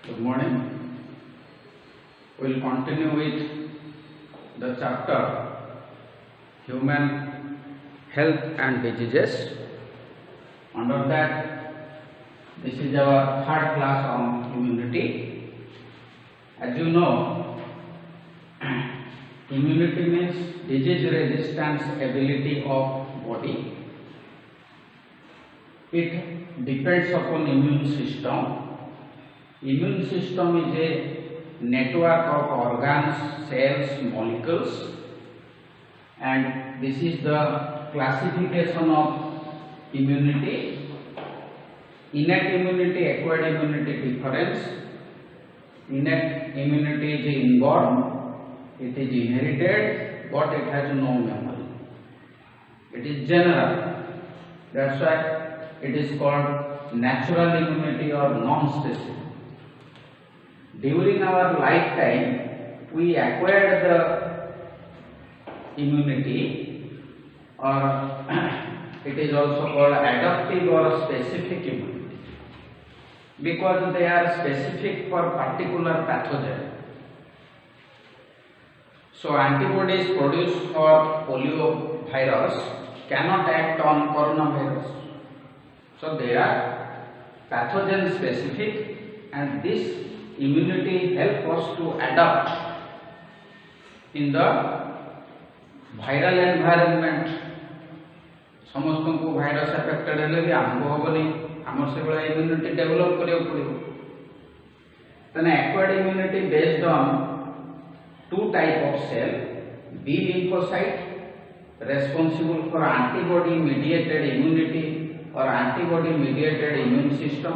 Good morning. We will continue with the chapter Human Health and Diseases. Under that, this is our third class on immunity. As you know, immunity means disease resistance ability of body. It depends upon immune system. Immune system is a network of organs, cells, molecules, and this is the classification of immunity. Innate immunity, acquired immunity difference. Innate immunity is inborn, it is inherited, but it has no memory. It is general. That's why it is called natural immunity or non-specific. During our lifetime, we acquired the immunity, or it is also called adaptive or specific immunity, because they are specific for particular pathogen. So antibodies produced for polio virus cannot act on coronavirus. So they are pathogen specific, and this immunity helps us to adapt in the viral environment. समस्त को virus affected हेले भी आमको होबनी हमर से बड़ा immunity develop करियो पड़ियो. तने acquired immunity based on two type of cell: B lymphocyte responsible for antibody mediated immunity or antibody mediated immune system,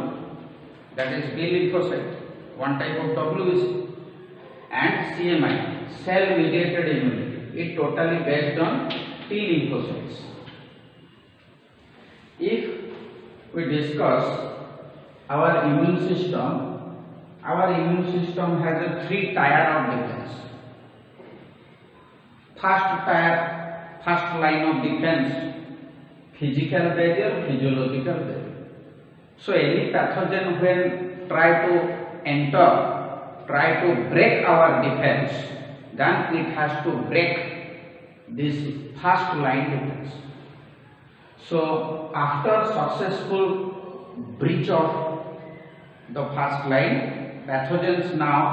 that is B lymphocyte, one type of WBC, and CMI cell mediated immunity, it totally based on T lymphocytes. If we discuss our immune system has a three tier of defense. First line of defense, physical barrier, physiological barrier. So any pathogen when try to break our defense, then it has to break this first line defense. So after successful breach of the first line, pathogens now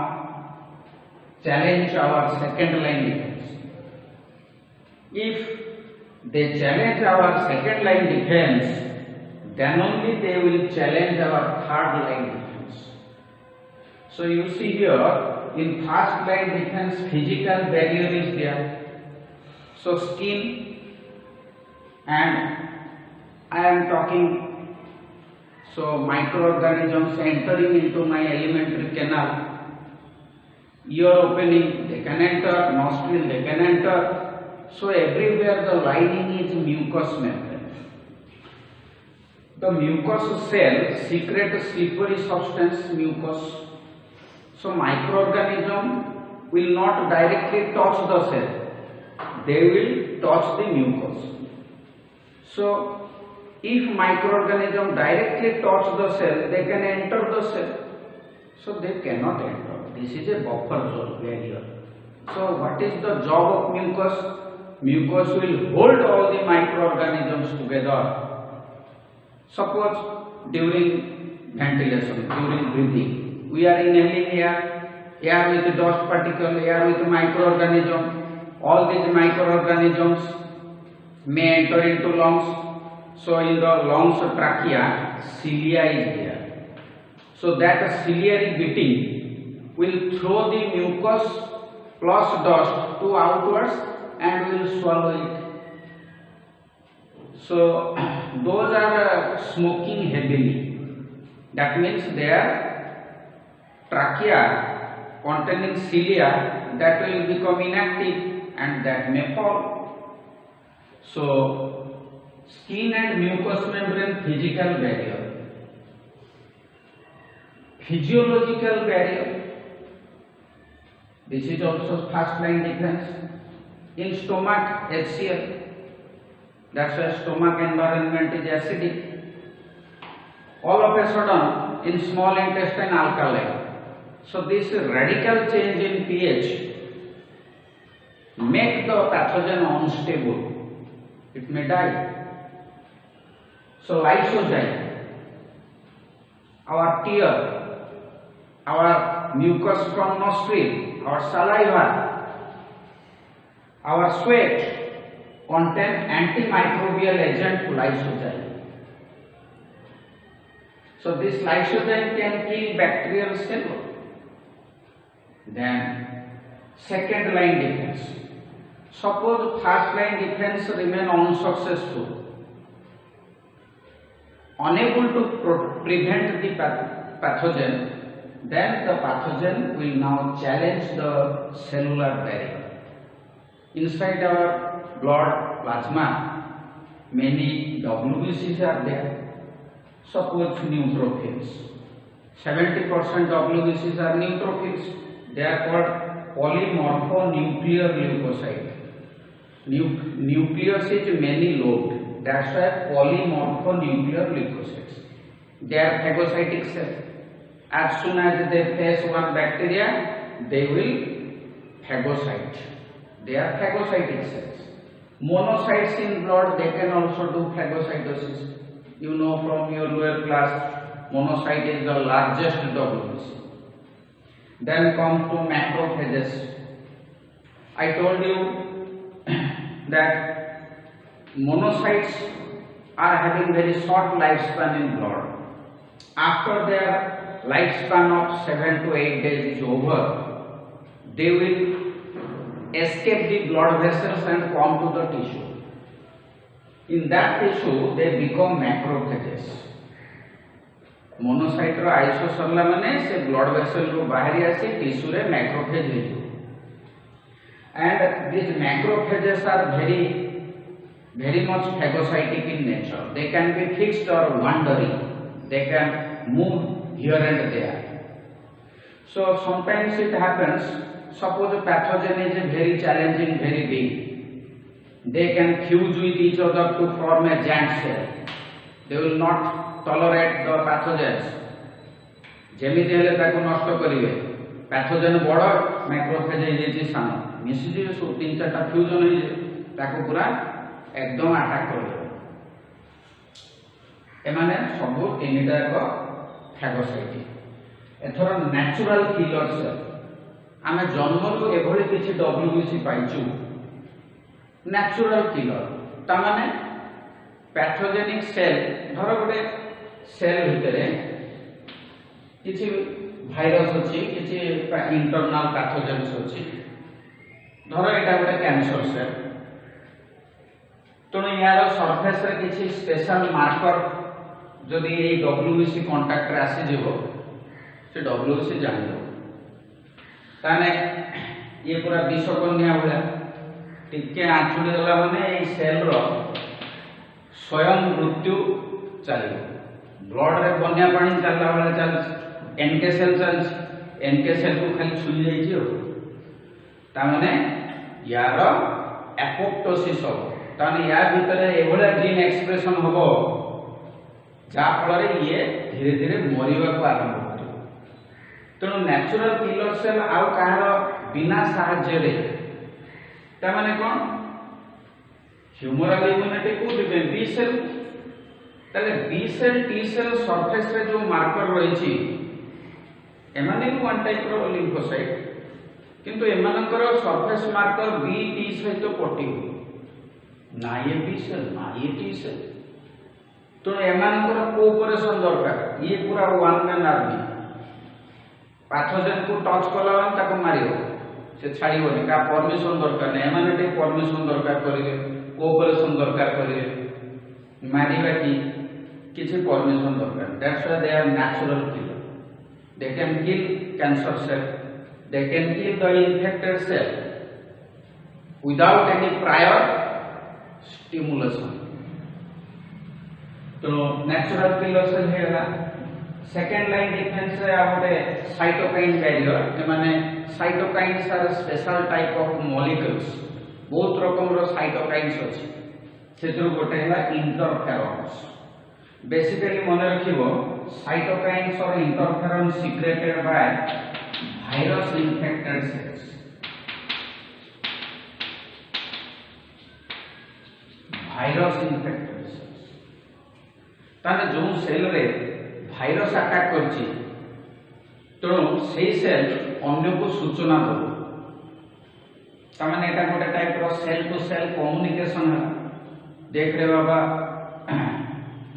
challenge our second line defense. If they challenge our second line defense, then only they will challenge our third line defense. So you see here, in first line defense, physical barrier is there. So skin, and I am talking, so microorganisms entering into my alimentary canal, ear opening, they can enter, nostril, they can enter. So everywhere the lining is mucous membrane. The mucous cell secrete a slippery substance, mucus. So microorganism will not directly touch the cell, they will touch the mucus. So if microorganism directly touch the cell, they can enter the cell. So they cannot enter. This is a buffer zone, barrier. So what is the job of mucus? Mucus will hold all the microorganisms together. Suppose during ventilation, during breathing, we are inhaling air with dust particle, air with microorganism. All these microorganisms may enter into lungs. So in the lungs trachea, cilia is there. So that ciliary beating will throw the mucus plus dust to outwards and will swallow it. So those are smoking heavily. That means their trachea containing cilia, that will become inactive and that may fall. So skin and mucous membrane, physical barrier. Physiological barrier, this is also first line defense. In stomach, HCl, that's why stomach environment is acidic. All of a sudden, in small intestine, alkaline. So this radical change in pH make the pathogen unstable. It may die. So lysozyme, our tear, our mucus from nostril, our saliva, our sweat contain antimicrobial agent lysozyme. So this lysozyme can kill bacterial cell. Then second line defense. Suppose first line defense remain unsuccessful, unable to prevent the pathogen, then the pathogen will now challenge the cellular barrier. Inside our blood plasma, many WBCs are there. Suppose neutrophils. 70% WBCs are neutrophils. They are called polymorphonuclear leukocyte. Nucleus is many lobed. That's why polymorphonuclear leukocytes. They are phagocytic cells. As soon as they face one bacteria, they will phagocyte. They are phagocytic cells. Monocytes in blood, they can also do phagocytosis. You know from your lower class, monocyte is the largest WBC. Then come to macrophages. I told you that monocytes are having very short lifespan in blood. After their lifespan of 7 to 8 days is over, they will escape the blood vessels and come to the tissue. In that tissue, they become macrophages. Monocyte रो आइसो सरला माने से blood vessel रो बाहरी आसी tissue रे macrophage हे and this macrophages are very much phagocytic in nature. They can be fixed or wandering. They can move here and there. So sometimes it happens, suppose a pathogen is very challenging, very big, they can fuse with each other to form a giant cell. They will not tolerate the pathogens. जेमिति हेले ताको नष्ट करिवे, pathogen बड़ macrophage हे सान मिसी जे 3-4टा fusion हे ताको पूरा एकदम अटैक करिवे. एमाने सबो तीनटा एक फैगोसाइट. एथर नेचुरल किलर सेल आमे जन्मरु एभली किछि डब्ल्यूबीसी पाइछु. नेचुरल किलर ता माने पैथोजेनिक सेल धर गोटे सेल भितरे किछि भाइरस अछि, किछि इंटरनल पैथोजेन्स अछि. धर एटा गोटे कैंसर सेल, तो यार सरफेस रे किछि स्पेशल मार्कर जदि ए डब्ल्यूबीसी कांटेक्ट रे आसी जेबो से डब्ल्यूबीसी जानिबो. ताने ये पूरा विषकन्या भला टिके आंचुडी देला माने ए सेल रो स्वयं मृत्यु चलिबो. ब्लड रे बन्या पानी चलला वाला चल एनके सेल चल एनके सेल को खाली छुई जाई छियो ता माने यार एपोप्टोसिस हो. ताने या भितरे एभला जीन एक्सप्रेशन होबो जा फल ये धीरे धीरे मरिबा को आरंभ करियो. तेणु नेचुरल किलर सेल आउ कहार बिना साहाय्य रे ता माने कोन ह्यूमरल इम्यूनिटी को दिबे बी सेल. ताले B cell T cell surface रे जो मार्कर रही छी एमाने भी वन टाइप रो लिम्फोसाइट, किंतु एमानकर सरफेस मार्कर बी टी सहित पटी हो ना ये बी सेल ना ये टी सेल. तो एमानकर कोऑपरेशन दरकार. ये पूरा वन मैन आर्मी. पैथोजेन को टच कला ताको मारियो से छाड़ीबोनी का परमिशन दरकार नै. एमाने टे परमिशन दरकार करिवे, कोऑपरेशन दरकार करिवे, मारिबा की किछि परमिशन दरकार. That's why they are natural killer. They can kill cancer cell, they can kill the infected cell without any prior stimulation. तो नेचुरल किलर सेल हेला. सेकेंड लाइन डिफेंस रे आउटे साइटोकाइन बैरियर. माने cytokines are special type of molecules. बहुत रकम रो cytokines अछि. सेतु गोटे हैला इंटरफेरॉन्स. बेसिकली मन रखिबो साइटोकाइन्स और interferon secreted by virus infected cells. Virus infected cells. ताने जो सेल रे भाइरस अटैक करछि तेणु से सेल अन्य को सूचना दो ताने एटा गोटे टाइप रो सेल टू सेल कम्युनिकेशन है। देख रे बाबा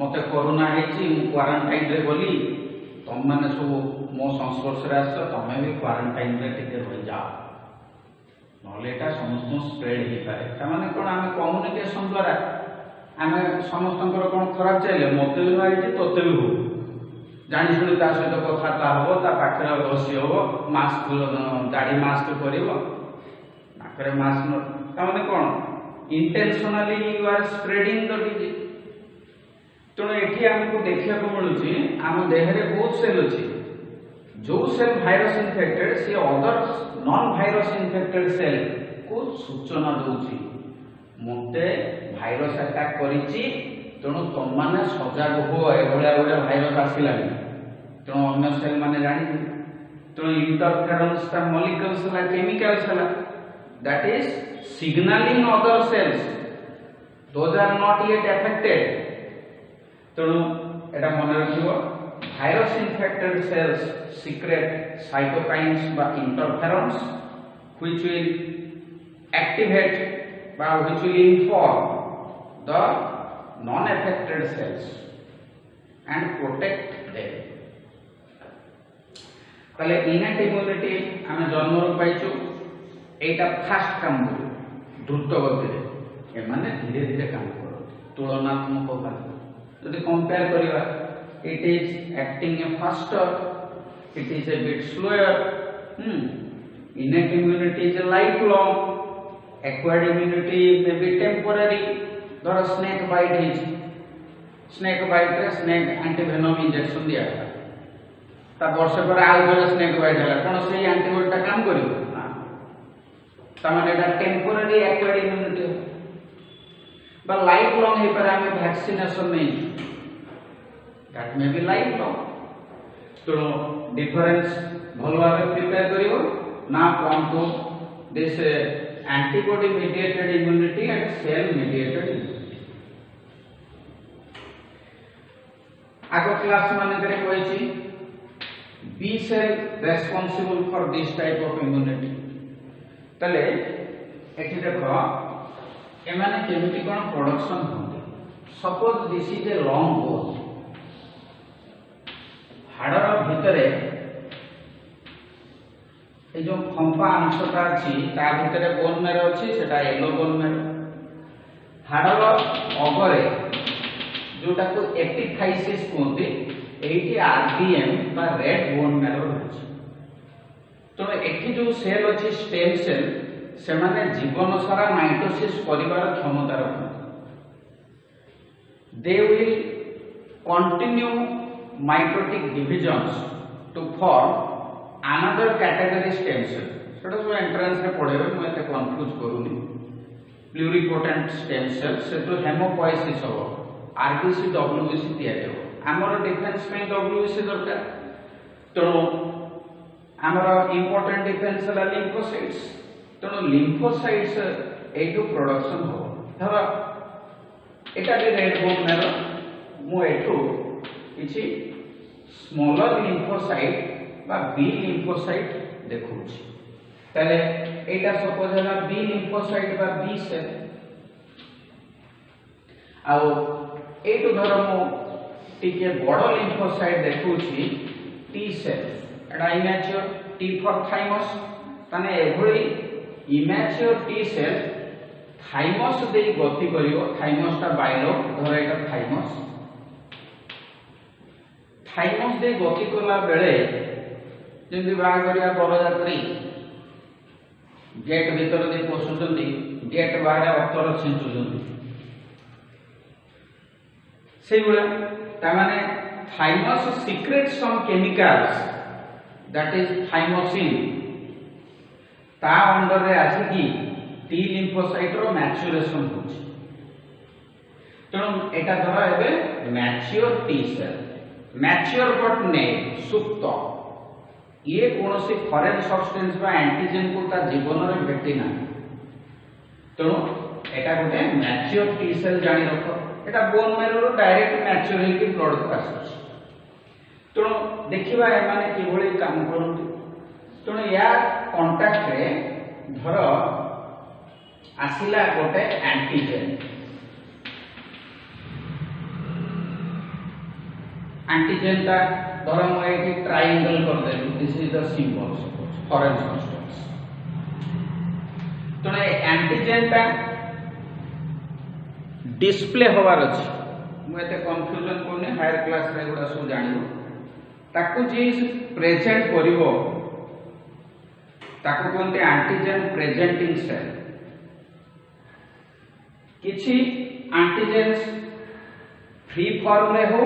मते कोरोना हेछि क्वारंटाइन रे बोली तुम माने सब मो संस्पर्श रे आछ तमे भी क्वारंटाइन रे टिके रहि जाओ नले एटा समस्त स्प्रेड हे पारे ताने कोन आमे कम्युनिकेशन द्वारा आमे समस्तंकर कोन खराब चले मते भी होइछि तोते भी हो जानि सुनि ता सहित कथा हबो ता पाखरे बसी हबो मास्क दाढ़ी मास्क करिवो नाकरे मास्क न ताने कोन intentionally you are spreading the disease. तेणु एठी हमको देखिया को मिलुछि आम देह रे बहुत सेल अछि जो सेल भाइरस इन्फेक्टेड से other non virus infected cell को सूचना दउछि मते भाइरस अटैक करिछि तेणु तुम माने सजाग हो एभलिया गोटे भाइरस आसिलानि तेणु अन्य सेल माने जानि तेणु इंटरफेरेंस ता मॉलिक्यूल्स ला केमिकल्स ला that is signaling other cells those are not yet affected। तेणु एटा मन रखिबो virus infected cells secrete cytokines बा interferons which will activate by which will inform the non affected cells and protect them। ताले innate immunity आमे जन्म रो पाइछु एटा fast काम करू द्रुत गति ए माने धीरे धीरे काम करो तुलनात्मक भाव यदि कंपेयर करिवा it is acting a faster it is a bit slower. innate immunity is a lifelong acquired immunity may be temporary धर स्नेक बाइट है स्नेक बाइट रे स्नेक एंटीवेनम इंजेक्शन दिया ता वर्ष पर आउ बेले स्नेक बाइट हला कोन से एंटीबॉडी ता काम करिवो तामाने एटा टेम्पररी एक्वायर्ड इम्यूनिटी बा लाइफ लॉन्ग हे पर आमे वैक्सीनेशन नै that may be life long. तो डिफरेंस भलो भाबे प्रिपेयर करिवो ना come to this antibody mediated immunity and cell mediated immunity. आगो क्लास माने करे कहिछि B cell responsible for this type of immunity. तले एठी देखो एमाने केमिति कोन प्रोडक्शन होते suppose this is a long bone हाडर भितरे ए जो फंपा अंशटा अछि ता भितरे बोन मेरो अछि सेटा येलो बोन मेरो हाडर अगरे जोटा को एपिथाइसिस कहते एठी आरबीएम बा रेड बोन मेरो अछि। तो एठी जो सेल अछि स्टेम सेल से माने जीवन सारा माइटोसिस परिवार क्षमता रखते they will continue mitotic divisions to form another category stem cell सेटा जो एंट्रेंस रे पढेबे म एते कंफ्यूज करूनी प्लुरिपोटेंट स्टेम सेल से तो हेमोपोइसिस हो आरबीसी डब्ल्यूबीसी तैयार हो हमर डिफेंस में डब्ल्यूबीसी दरकार। तो हमर इंपोर्टेंट डिफेंस ला लिम्फोसाइट्स तेणु लिम्फोसाइट्स एटू प्रोडक्शन हो धर एटा भी रेड बोन मेरो मु एटू किछि स्मॉलर लिम्फोसाइट बा बी लिम्फोसाइट देखुछि तले एटा सपोज हला बी लिम्फोसाइट बा बी सेल आउ एटू धर मु टिके बड़ lymphocyte देखुछि T cell Etah immature T for thymus ताने एभली इमेच्योर टी सेल थाइमस दे गति करिवो थाइमस ता बाइलो धर एटा थाइमस थाइमस दे गति करला बेले जेंति बाहा करिया बरजात्री गेट भीतर दे पसुचंदी गेट बाहर अत्तर छिंचुचंदी सेई बेला ता माने thymus secrete some chemicals that is thymosin ता अंडर रे आसी कि टी लिम्फोसाइट रो मैच्योरेशन होछि तेणु एटा धर एबे mature T cell mature but ने सुप्त ये कौन सी फॉरेन सब्सटेंस बा एंटीजन को ता जीवन रे भेटी ना तेणु एटा गोटे मैच्योर टी सेल जानि रख एटा बोन मैरो डायरेक्ट मैच्योर होके ब्लड को आसुछ तेणु देखिबा ए माने कि भली काम करंती तेणु या कांटेक्ट रे धर आसिला गोटे एंटीजन एंटीजन ता धर म एक ट्रायंगल कर देलु this is the symbol foreign substance तो एंटीजन ता डिस्प्ले होवार अछि मु एते कंफ्यूजन कोने हायर क्लास रे गुडा सब जानिबो ताकू जे प्रेजेंट करिवो ताकू कोनते एंटीजन प्रेजेंटिंग सेल किछि एंटीजेन्स फ्री फॉर्म रे हो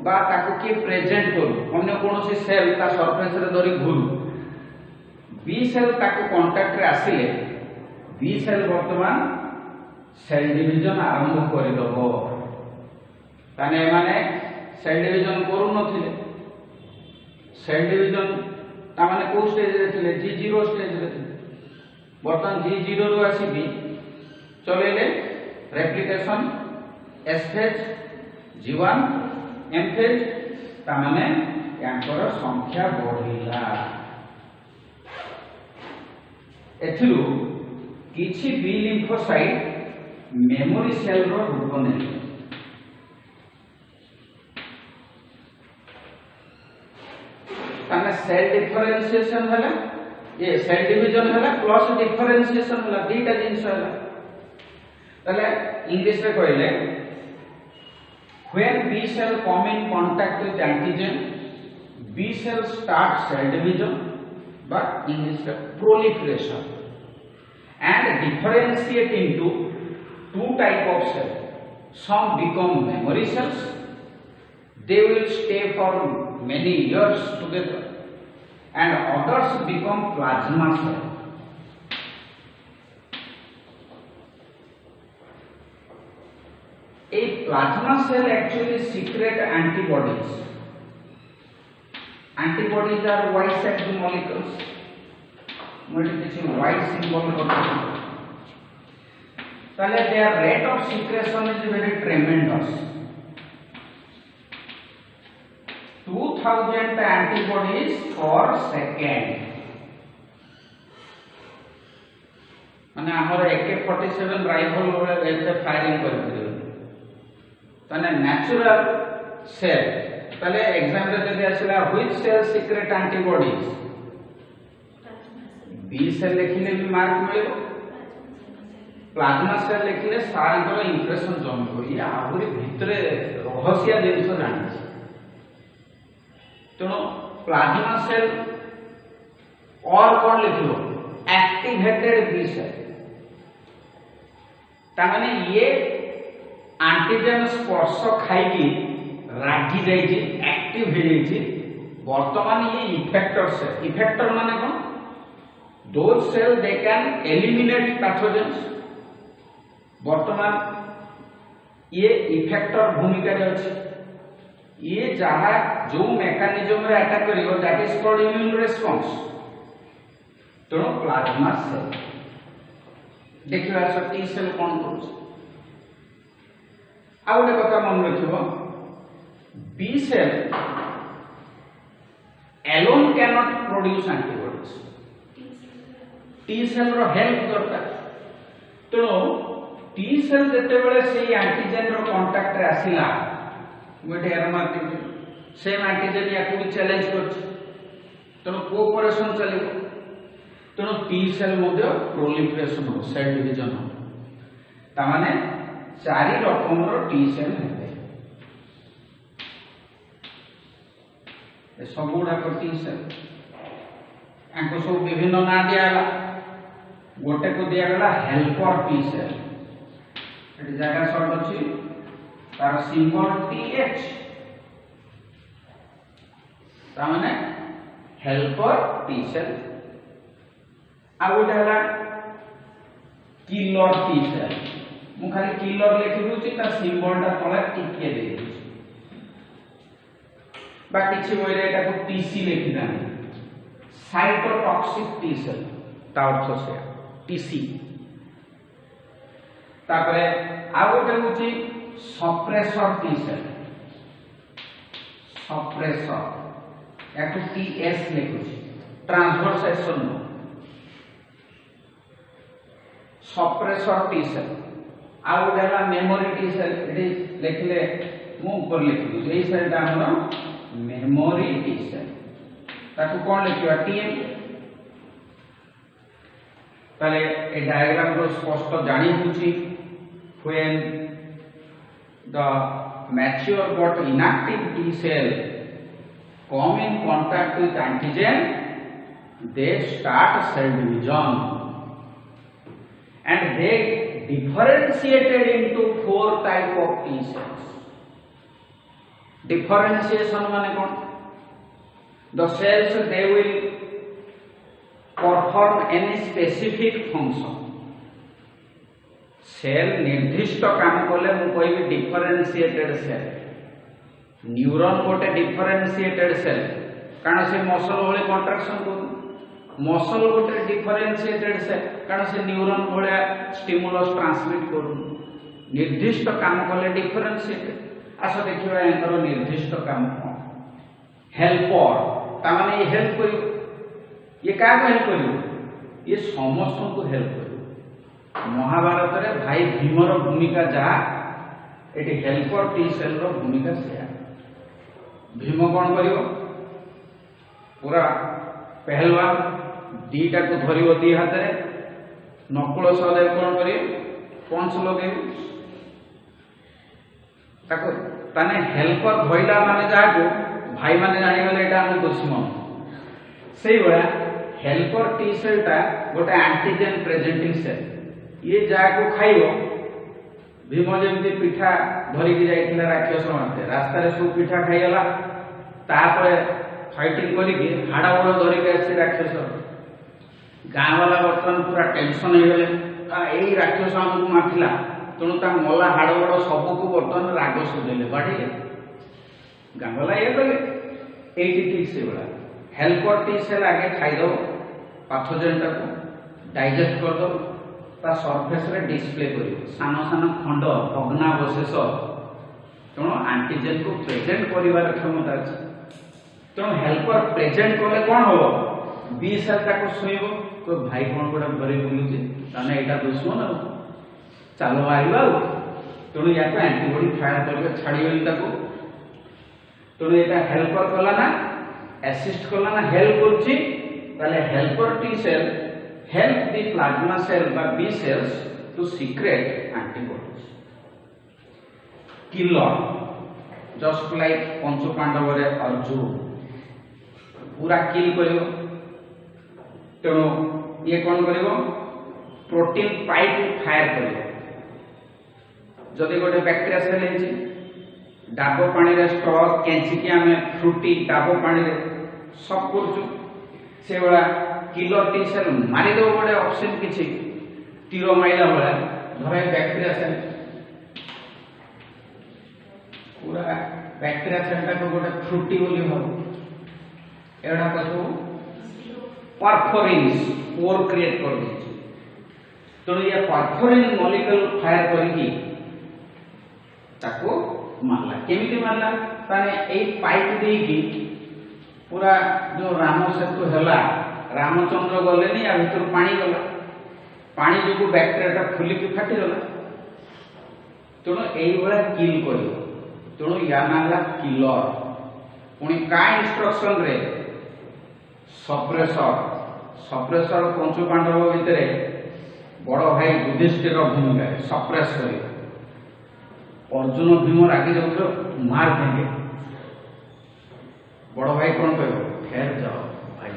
बा ताकू के प्रेजेंट करू अन्य कोनोसी सेल ता सरफेस रे धरि घुरु बी सेल ताकू कांटेक्ट रे आसिले बी सेल वर्तमान सेल डिवीजन आरंभ करि दबो ताने माने सेल डिवीजन करू नथिले सेल डिवीजन ता माने को स्टेज रे थिले G0 स्टेज रे थिले वर्तमान G0 रो आसीबी चलेले replication S phase G1 M phase ता माने यांकर संख्या बढ़िला एथिलु किछि B lymphocyte memory cell row रूप ने ताने सेल डिफरेंशिएशन हला ये सेल डिवीजन हला प्लस डिफरेंशिएशन हला दीटा जिंस हला तले इंग्लिश रे कहले when B cell come in contact with antigen B cell start cell division but English proliferation and differentiate into two type of cell some become memory cells they will stay for many years together and others become plasma cell a plasma cell actually secrete antibodies are white shaped molecules multiple white symbol ताले their rate of secretion is very tremendous 2000 antibodies per second माने हमर AK47 rifle रे एते firing कर दियो ताने natural cell ताले exam रे जदि आसिला which cell secrete antibodies B cell लिखिले भी मार्क मिलेबो प्लाज्मा सेल लिखिले सारंकर इंप्रेशन जमबो या आहुरी भितरे रहस्य जिंस जानि तेणु प्लाज्मा सेल और कौन लिखिलो एक्टिवेटेड बी सेल तामाने ये एंटीजन स्पर्श खाई रागी जाइए एक्टिव हो जाइए वर्तमान ये इफेक्टर माने कौन those cell they can eliminate pathogens वर्तमान ये इफेक्टर भूमिका रे अछि ये जहाँ जो मेकानिज्म रे अटैक करिवो that is called immune response तेणु प्लाज्मा सेल देखिबा टी सेल कोन करू आ गोटे कथा मन रखिबो B cell alone can not produce antibodies T cell रो हेल्प दरकार तेणु टी सेल जते बेले से एंटीजन रो कांटेक्ट रे आसिला गोटे एरो मार्किंग सेम एंटीजन या को चैलेंज करछ तेणु कोऑपरेशन चलिबो तेणु टी सेल मध्ये प्रोलिफरेशन हो सेल डिवीजन हो ता माने चारि रकम रो टी सेल हेबे ए सब गुडा को टी सेल आंको सब विभिन्न ना दिया गला गोटे को दिया गला हेल्पर टी सेल एटी जगह शॉर्ट अछि तार सिंबल टीएच ता माने हेल्पर टी सेल आ गोटे हला किलर टी सेल मु खाली किलर लिखि दूची ता सिंबल ता तळे टिके दे दूची बा किछि बोले एटा को टीसी लिखि दानी साइटोटॉक्सिक टी सेल ता अर्थ से टीसी तापरे आ गोटे होची सप्रेसर टी सेल सप्रेसर या टीएस लिखुची ट्रांसवर्सेशन सप्रेसर टी सेल आ गोटे है मेमोरी टी सेल एटी लिखले मु ऊपर लिखि एई सेल हमर मेमोरी टी सेल ताकू कौन लिखिबा टीएम ताले ए डायग्राम रो स्पष्ट जानी होची when the mature but inactive T cell come in contact with antigen, they start cell division and they differentiated into 4 type of T cells. Differentiation माने कौन? The cells they will perform any specific function. Cell निर्दिष्ट काम कले मु कहबी differentiated cell neuron गोटे differentiated cell कारण से मसल भले कंट्राक्शन करू मसल गोटे डिफरेंशिएटेड सेल कारण से न्यूरॉन भले स्टिमुलस ट्रांसमिट करू निर्दिष्ट काम कले डिफरेंशिएटेड आस देखिबा एकर निर्दिष्ट काम हेल्पर ता माने ये हेल्प करियो ये का हेल्प करियो ये समस्त को हेल्प करियो महाभारत रे भाई भीमर भूमिका जहा एटी हेल्पर टी सेल रो भूमिका से भीम कौन करियो पूरा पहलवान दीटा को धरियो दी हाथ रे नकुल सहदेव कौन करियो पंच लगे ताको ताने हेल्पर धइला माने जहा को भाई माने जानि गले एटा हम दुश्मन सेई बळा हेल्पर टी सेल टा गोटे एंटीजन प्रेजेंटिंग सेल ये जाको खाइबो भीम जेमती पिठा धरी के जाइथिला राक्षस माते रास्ता रे सब पिठा खाइला तापरे फाइटिंग करी के हाडा बड़ धरी के आसी राक्षस गाँ वाला बर्तमान पूरा टेंशन हो गले का एई राक्षस हमकु मारथिला तणु ता मला हाड़ बड़ सब को बर्तमान राग सुझेले बाढिले गाँ वाला ये कले एटी ठीक से बड़ा हेल्पर टी सेल आगे खाइ दो पैथोजेन ता को डाइजेस्ट कर दो ता सरफेस रे डिस्प्ले करियो सान सान खंड भग्नावशेष तेणु एंटीजन को प्रेजेंट करिवार क्षमता अछि तेणु हेल्पर प्रेजेंट कले कोन हो बी सेल ताको सुइबो तो भाई कोन गोडा घरे बुलुचे ताने एटा दुश्मन चालो आइबा तेणु या एंटीबॉडी फायर करबे छाड़िबेनी ताको तेणु एटा हेल्पर कला ना असिस्ट कला ना हेल्प करछि ताले helper T cell help the plasma cell by B cells to secrete antibodies. Killer, just like Panchu Pandava re Arjuna, पूरा kill करियो तेणु ये कौन करियो प्रोटीन पाइप फायर करियो जदि गोटे बैक्टीरिया सेल हेछि डाब पानी रे स्टॉक केंची के हमें फ्रूटी डाब पानी रे सब करछु से वाला किलर टी सेल मारी दो गोटे ऑप्शन किछि तीर माइला वाला धरे बैक्टीरिया सेल पूरा बैक्टीरिया सेल ता को गोटे फ्रूटी बोली हो एडा कसु परफोरिन्स पोर क्रिएट कर दी तो ये परफोरिन मॉलिक्यूल फायर करके ताको मारला केमिति मारला ताने ए पाइप देकी पूरा जो राम सेतु हला रामचंद्र गले नहीं आ भीतर पानी गला पानी जो बैक्टीरिया फुली की फाटी गला तेणु यही किल कर तेणु या ना किलर पुणी का इंस्ट्रक्शन रे सप्रेसर सप्रेसर पंचु पांडव भितर बड़ भाई युधिष्ठिर भूमिका सप्रेस कर अर्जुन भीम रागी जाऊ मार देंगे बड़ भाई कौन कह फेर जाओ भाई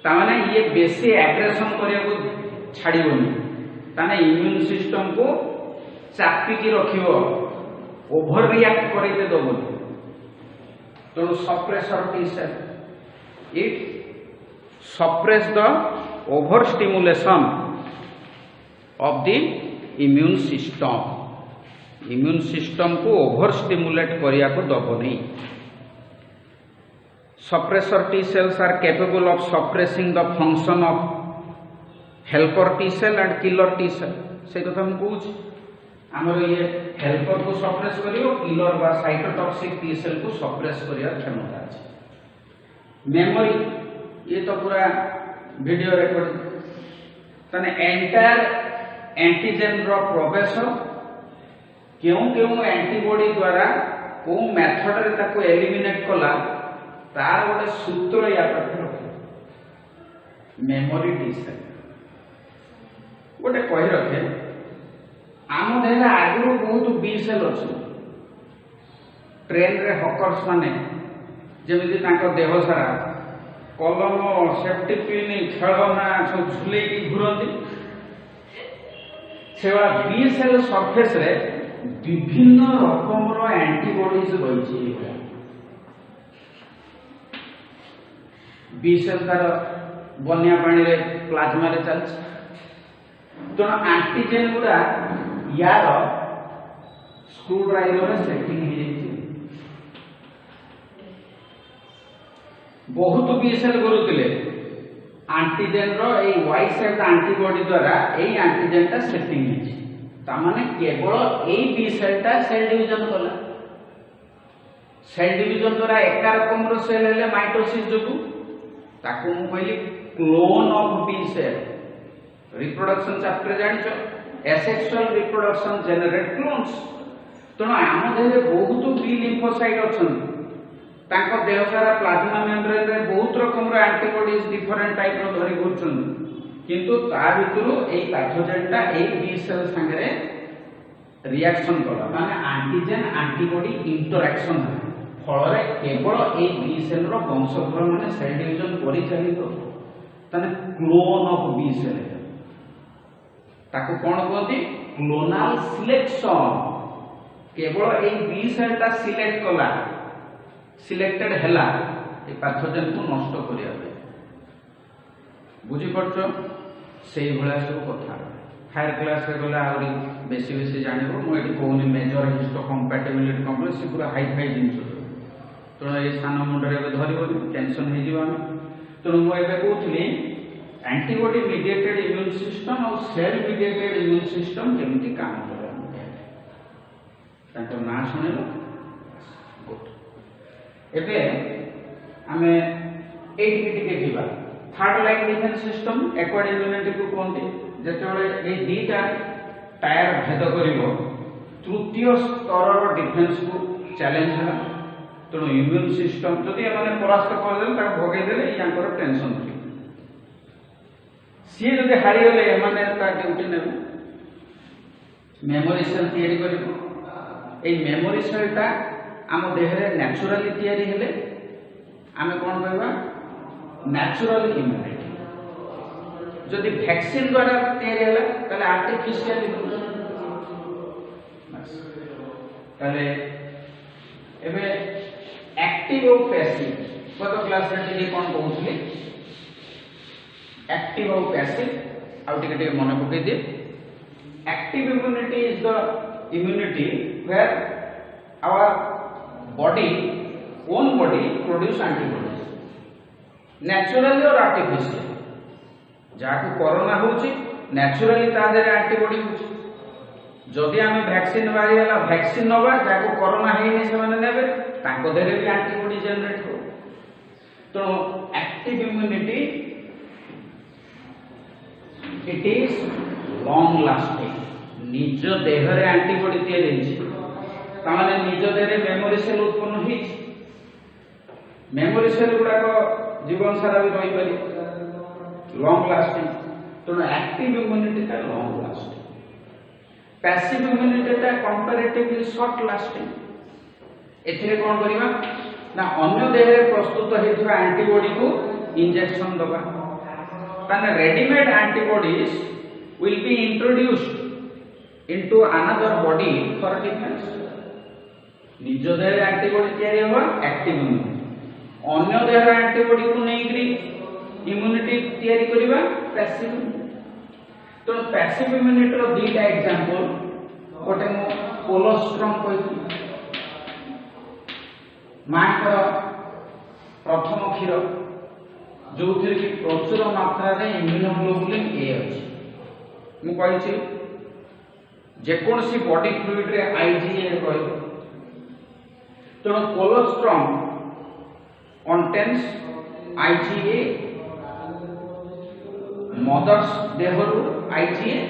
ताने ये बेसी एग्रेशन करिया को छाड़ीबनी ताने इम्यून सिस्टम को चापी की रखियो ओवर रिएक्ट करते दबनी तेणु suppressor T cell it suppress the over stimulation of the immune system को ओवर स्टिमुलेट करिया को दबनी suppressor T cells are capable of suppressing the function of helper T cell and killer T cell से कथा हम कहूँ आमर ये helper को सप्रेस करियो किलर बा साइटोटॉक्सिक टी सेल को सप्रेस करिया क्षमता अछि मेमोरी ये तो पूरा वीडियो रिकॉर्ड तने एंटायर एंटीजन रो प्रवेश केउ केउ एंटीबॉडी द्वारा को मेथड रे ताको एलिमिनेट कला तार गोटे सूत्र या पाखे रखे मेमोरी टी सेल गोटे कहि रखे आम देह आगु बहुत बी सेल अच्छे ट्रेन रे हकर्स माने जेमिति तांको देह सारा कलम सेफ्टी पिन खेलना सब झुलेकी घुरती सेवा बी सेल सरफेस रे विभिन्न रकम एंटीबॉडीज रही बी सेल तार बनिया पानी रे प्लाज्मा रे चलछ तो एंटीजन गुडा यार स्क्रू ड्राइवर सेटिंग हो बहुत बी सेल करुले एंटीजन रो ए वाई सेट एंटीबॉडी द्वारा ए एंटीजन टा सेटिंग हो तामाने केवल ए बी सेल टा सेल डिवीजन कला सेल डिवीजन द्वारा एका रकम रो सेल हेले माइटोसिस जोगु ताकू मु कहली clone of B cell reproduction chapter जानिचो एसेक्सुअल रिप्रोडक्शन जनरेट क्लोन्स तेणु आम देह बहुत बी लिम्फोसाइट अच्छा तांको देह सारा प्लाज्मा मेम्ब्रेन रे बहुत रकम एंटीबॉडीज डिफरेंट टाइप रो धरि घुरछन किंतु ता भितरु ए पैथोजेनटा ए बी सेल संगे रिएक्शन कला माने एंटीजन एंटीबॉडी इंटरैक्शन फल रे केवल ए बी सेल रो वंशधर माने सेल डिवीजन परिचालित तने क्लोन ऑफ बी सेल ताको कोन कहती क्लोनाल सिलेक्शन केवल ए बी सेल ता सिलेक्ट कला सिलेक्टेड हैला ए पैथोजेन को नष्ट करिया पे बुझी पड़छो सेही भला सब कथा हायर क्लास रे गला आउरी बेसी बेसी जानिबो मो एठी कोनी मेजर हिस्टो कंपैटिबिलिटी कॉम्प्लेक्स से पूरा हाई फाई जिंस तो ए सानो मुंड रे धरिबो टेंशन हे जीवा तो मो एबे कहउथली एंटीबॉडी मीडिएटेड इम्यून सिस्टम और सेल मीडिएटेड इम्यून सिस्टम केमती काम करे तांको ना सुनेलो एबे हमें एटी टिके जीवा third line defence system acquired immunity को कोनते जेतेबेले ए दीटा टायर भेद करिवो तृतीय स्तर रो डिफेंस को चैलेंज हला तो इम्यून सिस्टम जदि माने परास्त कर देले ता भगे देले यांकर टेंशन फ्री सी जदि हारी गले माने ता ड्यूटी ने मेमोरी सेल तयारी करिवो ए मेमोरी सेल ता आम देह रे नेचुरली तयारी हेले आमे कोन कहबा नेचुरल इम्यूनिटी जदि वैक्सीन द्वारा तयारी होला तले आर्टिफिशियल बस तले एबे एक्टिव और पैसिव गत क्लास रे टिके कोन कहउथली एक्टिव और पैसिव आउ टिके टिके मन पकई दे active immunity is the immunity where our body own body produce antibodies naturally और आर्टिफिशियल जाको कोरोना होची नेचुरली ता देरे एंटीबॉडी होची जदि आमे वैक्सीन बारी हला वैक्सीन नबा जाको कोरोना हेनी से माने नेबे ताको देरे भी एंटीबॉडी जनरेट हो तो active immunity it is long lasting निज देह रे एंटीबॉडी तयारी होची तामाने निज देह रे मेमोरी सेल उत्पन्न होईची मेमोरी सेल गुडा को जीवन सारा भी रही पारी लॉन्ग लास्टिंग तो एक्टिव इम्यूनिटी का लॉन्ग लास्टिंग पैसिव इम्यूनिटी ता कंपैरेटिवली शॉर्ट लास्टिंग एथिरे कोन करिवा ना अन्य देह रे प्रस्तुत हेतुवा एंटीबॉडी को इंजेक्शन दबा ताने readymade antibodies will be introduced into another body for defence निज देह रे एंटीबॉडी तयारी होवा एक्टिव इम्यूनिटी अन्य देह रे एंटीबॉडी को नेइकरी इम्यूनिटी तयारी करिवा पैसिव तो पैसिव इम्यूनिटी रो दीटा एग्जांपल गोटे मो कोलोस्ट्रम कहि मां प्रथम क्षीर जो कि प्रचुर मात्रा रे इम्यूनोग्लोबुलिन ए अछि मु कहि जेकोसी बॉडी फ्लूइड रे आईजीए रहिबो तेणु कोलोस्ट्रम कंटेन्स आईजीए मदर्स देहरु आईजीए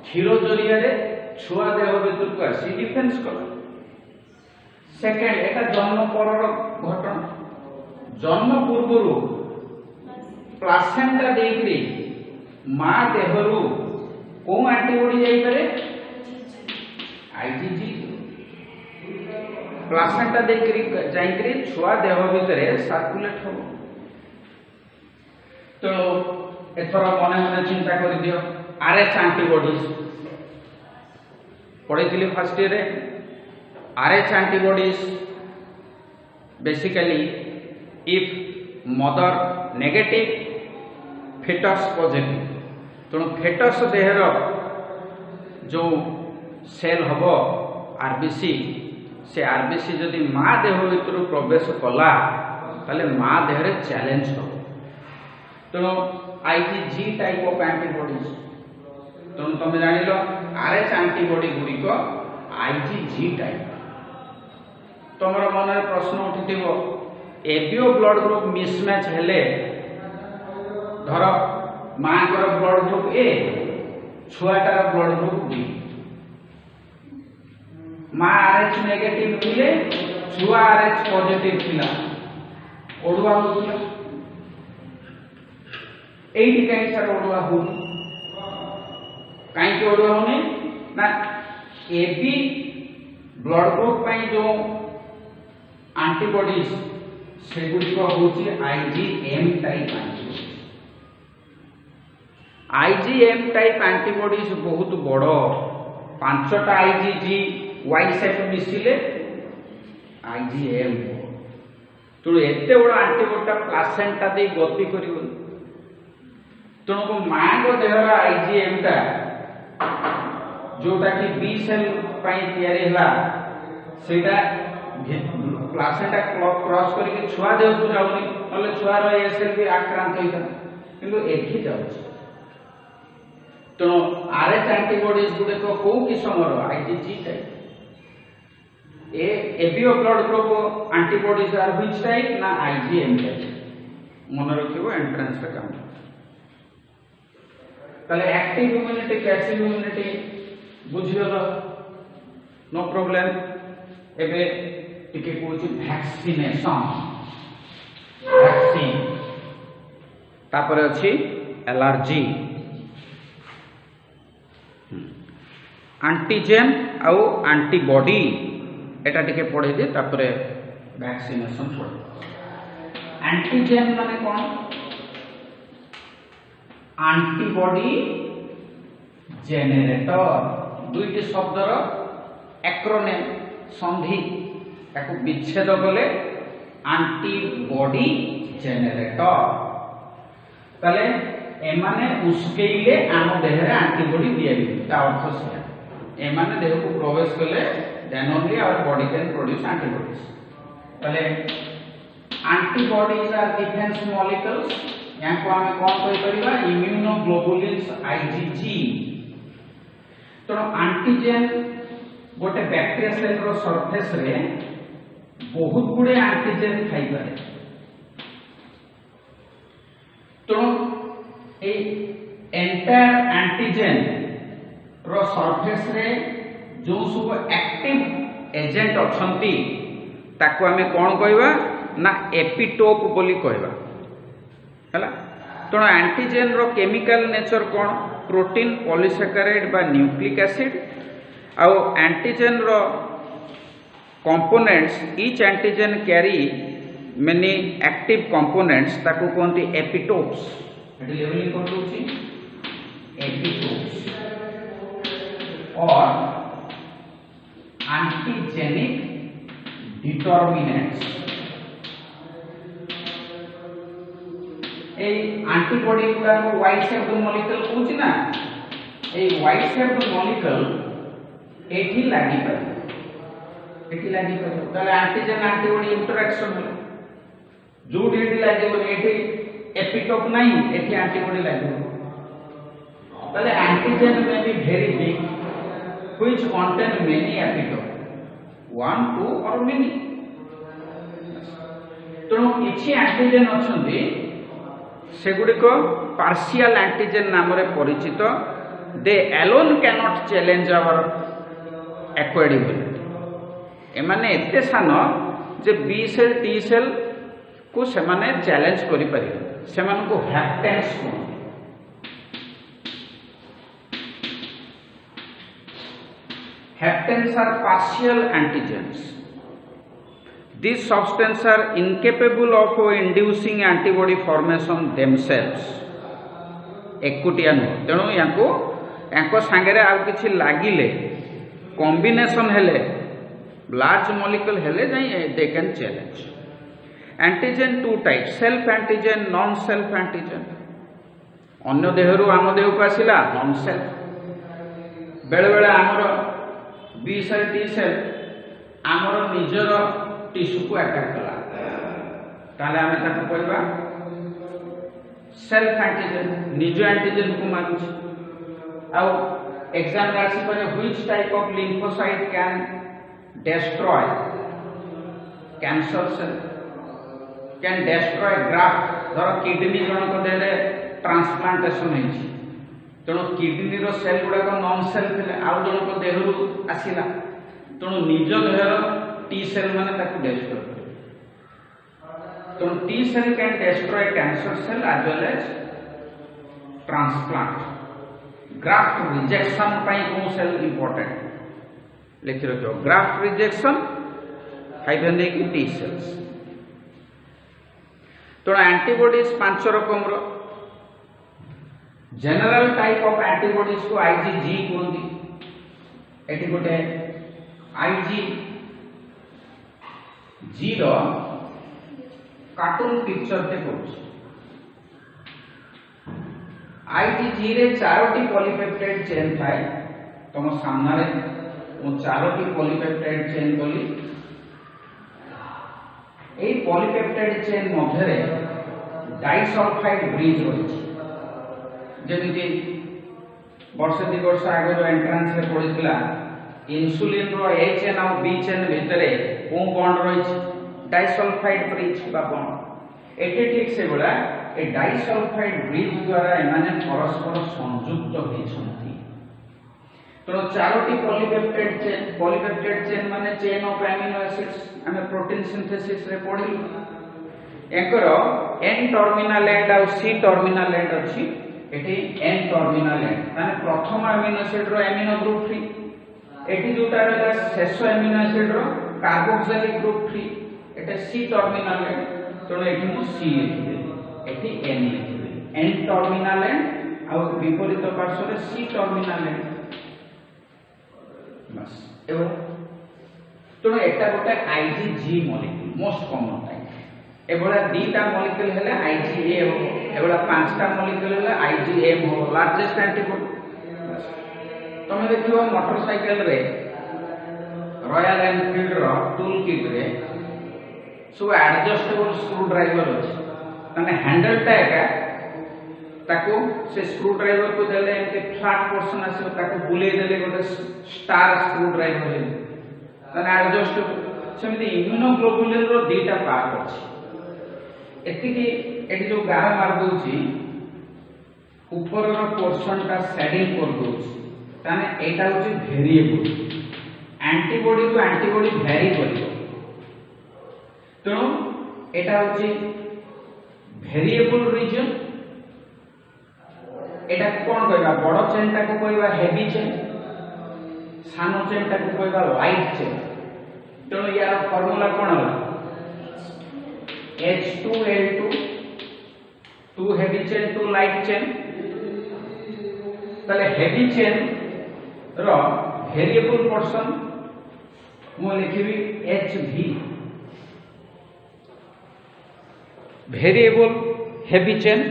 क्षीर जरिया रे छुआ देह भीतर को आसी डिफेंस कला सेकेंड एटा जन्म परर घटना जन्म पूर्वरु प्लासेंटा देकरी मां देहरु को एंटीबॉडी जाई पारे आईजीजी प्लासेंटा देकरी जाईकरी छुआ देह भीतर सर्कुलेट हो तो एथरा मने मने चिंता कर दियो आरएच एंटीबॉडीज पढ़ी first year Rh antibodies basically if mother negative foetus positive तेणु फेटस देहर जो सेल हम आरबीसी से आरबीसी जदि माँ देह भीतर प्रवेश कला ताले माँ देहरे चैलेंज हो तेणु आईजीजी टाइप ऑफ एंटीबॉडीज तेणु तुम जान आरएच एंटीबॉडी गुड़िक आईजीजी टाइप तुम मन में प्रश्न उठिथिबो एबीओ ब्लड ग्रुप मिसमैच हेले धर माँ ब्लड ग्रुप ए छुआटार ब्लड ग्रुप बी माँ आरएच नेगेटिव थिले छुआ आरएच पॉजिटिव थिला ओडुआ होतिला एठी कहीं सर ओडुआ हो कहीं के ओडुआ होने ना एबी ब्लड ग्रुप पई जो एंटीबॉडीज सेगुडी को होची IgM type antibodies IgM type antibodies बहुत बड़ पांचटा आईजीजी वाई सेट मिसिले आईजीएम तेणु एते बड़ एंटीबॉडी प्लासेंटा दे गति करिवो तेणु माँ को देहर आईजीएम टा जोटा कि बी सेल पई तयारी हला सेटा प्लासेंटा क्रॉस करके छुआ देह को जाउनी नले छुआ रो ए सेल भी आक्रांत होइता किंतु एठी जाउछ तेणु आरएच एंटीबॉडीज गुडे को किसम आईजीजी टाइप ए ABO blood group antibodies are which type ना आईजीएम टाइप मन रखिबो एंट्रेंस रे काम ताले एक्टिव इम्यूनिटी पैसिव इम्यूनिटी बुझियो नो प्रॉब्लम एबे टिके कोची वैक्सीनेशन वैक्सीन तापर अछि एलर्जी एंटीजेन आउ एंटीबॉडी एटा टिके पढ़े दे तापरे वैक्सीनेशन पढ़े एंटीजेन माने कोन एंटीबॉडी जेनेरेटर दुईटी शब्दर एक्रोनिम संधि ताको विच्छेद कले एंटीबॉडी जेनेरेटर तले एमाने उस्केइले आम देहरे एंटीबॉडी दियाबी ता अर्थ से एमाने देह को प्रवेश कले then only our body can produce antibodies तले antibodies are defense molecules यहाँ को हमें कौन कोई करीबा immunoglobulins IgG तो एंटीजेन गोटे बैक्टीरिया सेल रो सरफेस रे बहुत गुडे एंटीजेन थाई पारे तो ए एंटायर एंटीजेन रो सरफेस रे जो सब एक्टिव एजेंट अछंती ताको हमें कौन कहबा ना एपिटोप बोली कहबा हला तो एंटीजेन रो केमिकल नेचर कौन प्रोटीन पॉलीसैकेराइड बा न्यूक्लिक एसिड आउ एंटीजेन रो components each antigen carry many active components ताको कहते एपिटोप्स एटी लेवलिंग कर दोची एपिटोप्स और एंटीजेनिक डिटरमिनेंट्स ए एंटीबॉडी गुडा को वाइट शेप्ड मॉलिक्यूल कहूची ना ए वाइट शेप्ड मॉलिक्यूल एठी लागि पर ताले एंटीजेन एंटीबॉडी इंटरेक्शन होला जोटी एटी लागो एटी एपिटोप नहीं एटी एंटीबॉडी लागो ताले एंटीजन में be very big which contain many epitope 1 2 और मेनी तो किछि एंटीजन अछंती सेगुडी को पार्शियल एंटीजन नाम रे परिचित they alone can not challenge our acquired immunity एमाने एते सानो जे बी सेल टी सेल को से माने चैलेंज करि परिबे से मान को हैप्टेंस को Haptens are partial antigens. These substances are incapable of inducing antibody formation themselves. एकुटिया नुह तेणु या सांगे आउ किछि लागिले कॉम्बिनेशन हेले लार्ज मॉलिक्यूल हेले they can challenge antigen two type self antigen non self antigen अन्य देहरु आम देह को आसिला नॉन सेल्फ बेले बेले आमर बी सेल टी सेल आमर निजर टिश्यू को अटैक कला ताले आमे ताको कहबा सेल्फ एंटीजन निज एंटीजन को मारुछ आउ एग्जाम राशि पर which type of lymphocyte can destroy cancer cell can destroy graft धर किडनी जन को देले ट्रांसप्लांटेशन हेछि तेणु किडनी रो सेल गुड़ाक नॉन सेल थे आउ जन को देहरु आसिला तेणु निज देहर टी सेल माने ताकू डिस्ट्रॉय तेणु T cell can destroy cancer cell as well as transplant graft rejection पाई को सेल इंपोर्टेंट लिखि रखो ग्राफ्ट रिजेक्शन हाइफेन दे की टी सेल्स तेणु एंटीबॉडीज 5 रकम रो जनरल टाइप ऑफ एंटीबॉडीज को आईजीजी कहते एटी गोटे आईजीजी रो कार्टून पिक्चर ते कोछ आईजीजी रे 4टी पॉलीपेप्टाइड चेन थाए तुम सामने रे मु 4टी पॉलीपेप्टाइड चेन बोली ए पॉलीपेप्टाइड चेन मध्य रे डाइसल्फाइड ब्रिज होछि जेमिति वर्ष 2 वर्ष आगे जो एंट्रांस रे पड़िथिला इंसुलिन रो ए चेन और बी चेन भितरे को बॉन्ड रहिछि डाइसल्फाइड ब्रिज बा बॉन्ड एटे ठीक से बड़ा ए डाइसल्फाइड ब्रिज द्वारा एमाने परस्पर संयुक्त होइछन्ति तो 4टी पॉलीपेप्टाइड चेन माने चेन ऑफ एमिनो एसिड्स हमें प्रोटीन सिंथेसिस रे पढिलु एकर एन टर्मिनल एंड और सी टर्मिनल एंड अछि एटी एन टर्मिनल एंड माने प्रथम एमिनो एसिड रो एमिनो ग्रुप फ्री एटी जोटा रहला शेष एमिनो एसिड रो कार्बोक्सिलिक ग्रुप फ्री एटा सी टर्मिनल एंड तो एटी मु सी लिखिबे एटी एन लिखिबे एन टर्मिनल एंड और विपरीत पार्श्व रे सी टर्मिनल एंड बस एवं तो एटा गोटे IgG molecule most common type एबोला दीटा मॉलिक्यूल हेले आईजीए हो एबोला 5टा मॉलिक्यूल हेले आईजीएम हो लार्जेस्ट एंटीबॉडी तमे देखियो मोटरसाइकिल रे रॉयल एनफील्ड रो टूल किट रे सो एडजस्टेबल स्क्रू ड्राइवर अछि माने हैंडल टा एका ताको से स्क्रू ड्राइवर को देले एते फ्लैट पोर्शन आसे ताको बुले देले गोटे स्टार स्क्रू ड्राइवर हे माने एडजस्टेबल सेमति इम्यूनोग्लोबुलिन रो दीटा पार्ट अछि एतिकी एटी जो गार मार दोछि ऊपर रो पोर्शन का शेडिंग कर दोछि ताने एटा होछि वेरिएबल एंटीबॉडी तो एंटीबॉडी वेरी करियो तो एटा होछि वेरिएबल रीजन एटा कोन कहबा बड़ चेन ता को कहबा हेवी चेन सानो चेन ता को कहबा लाइट चेन तो यार फार्मूला कोन होला H2L2 2 heavy chain 2 light chain ताले heavy chain रो variable portion मु लिखिबी HV variable heavy chain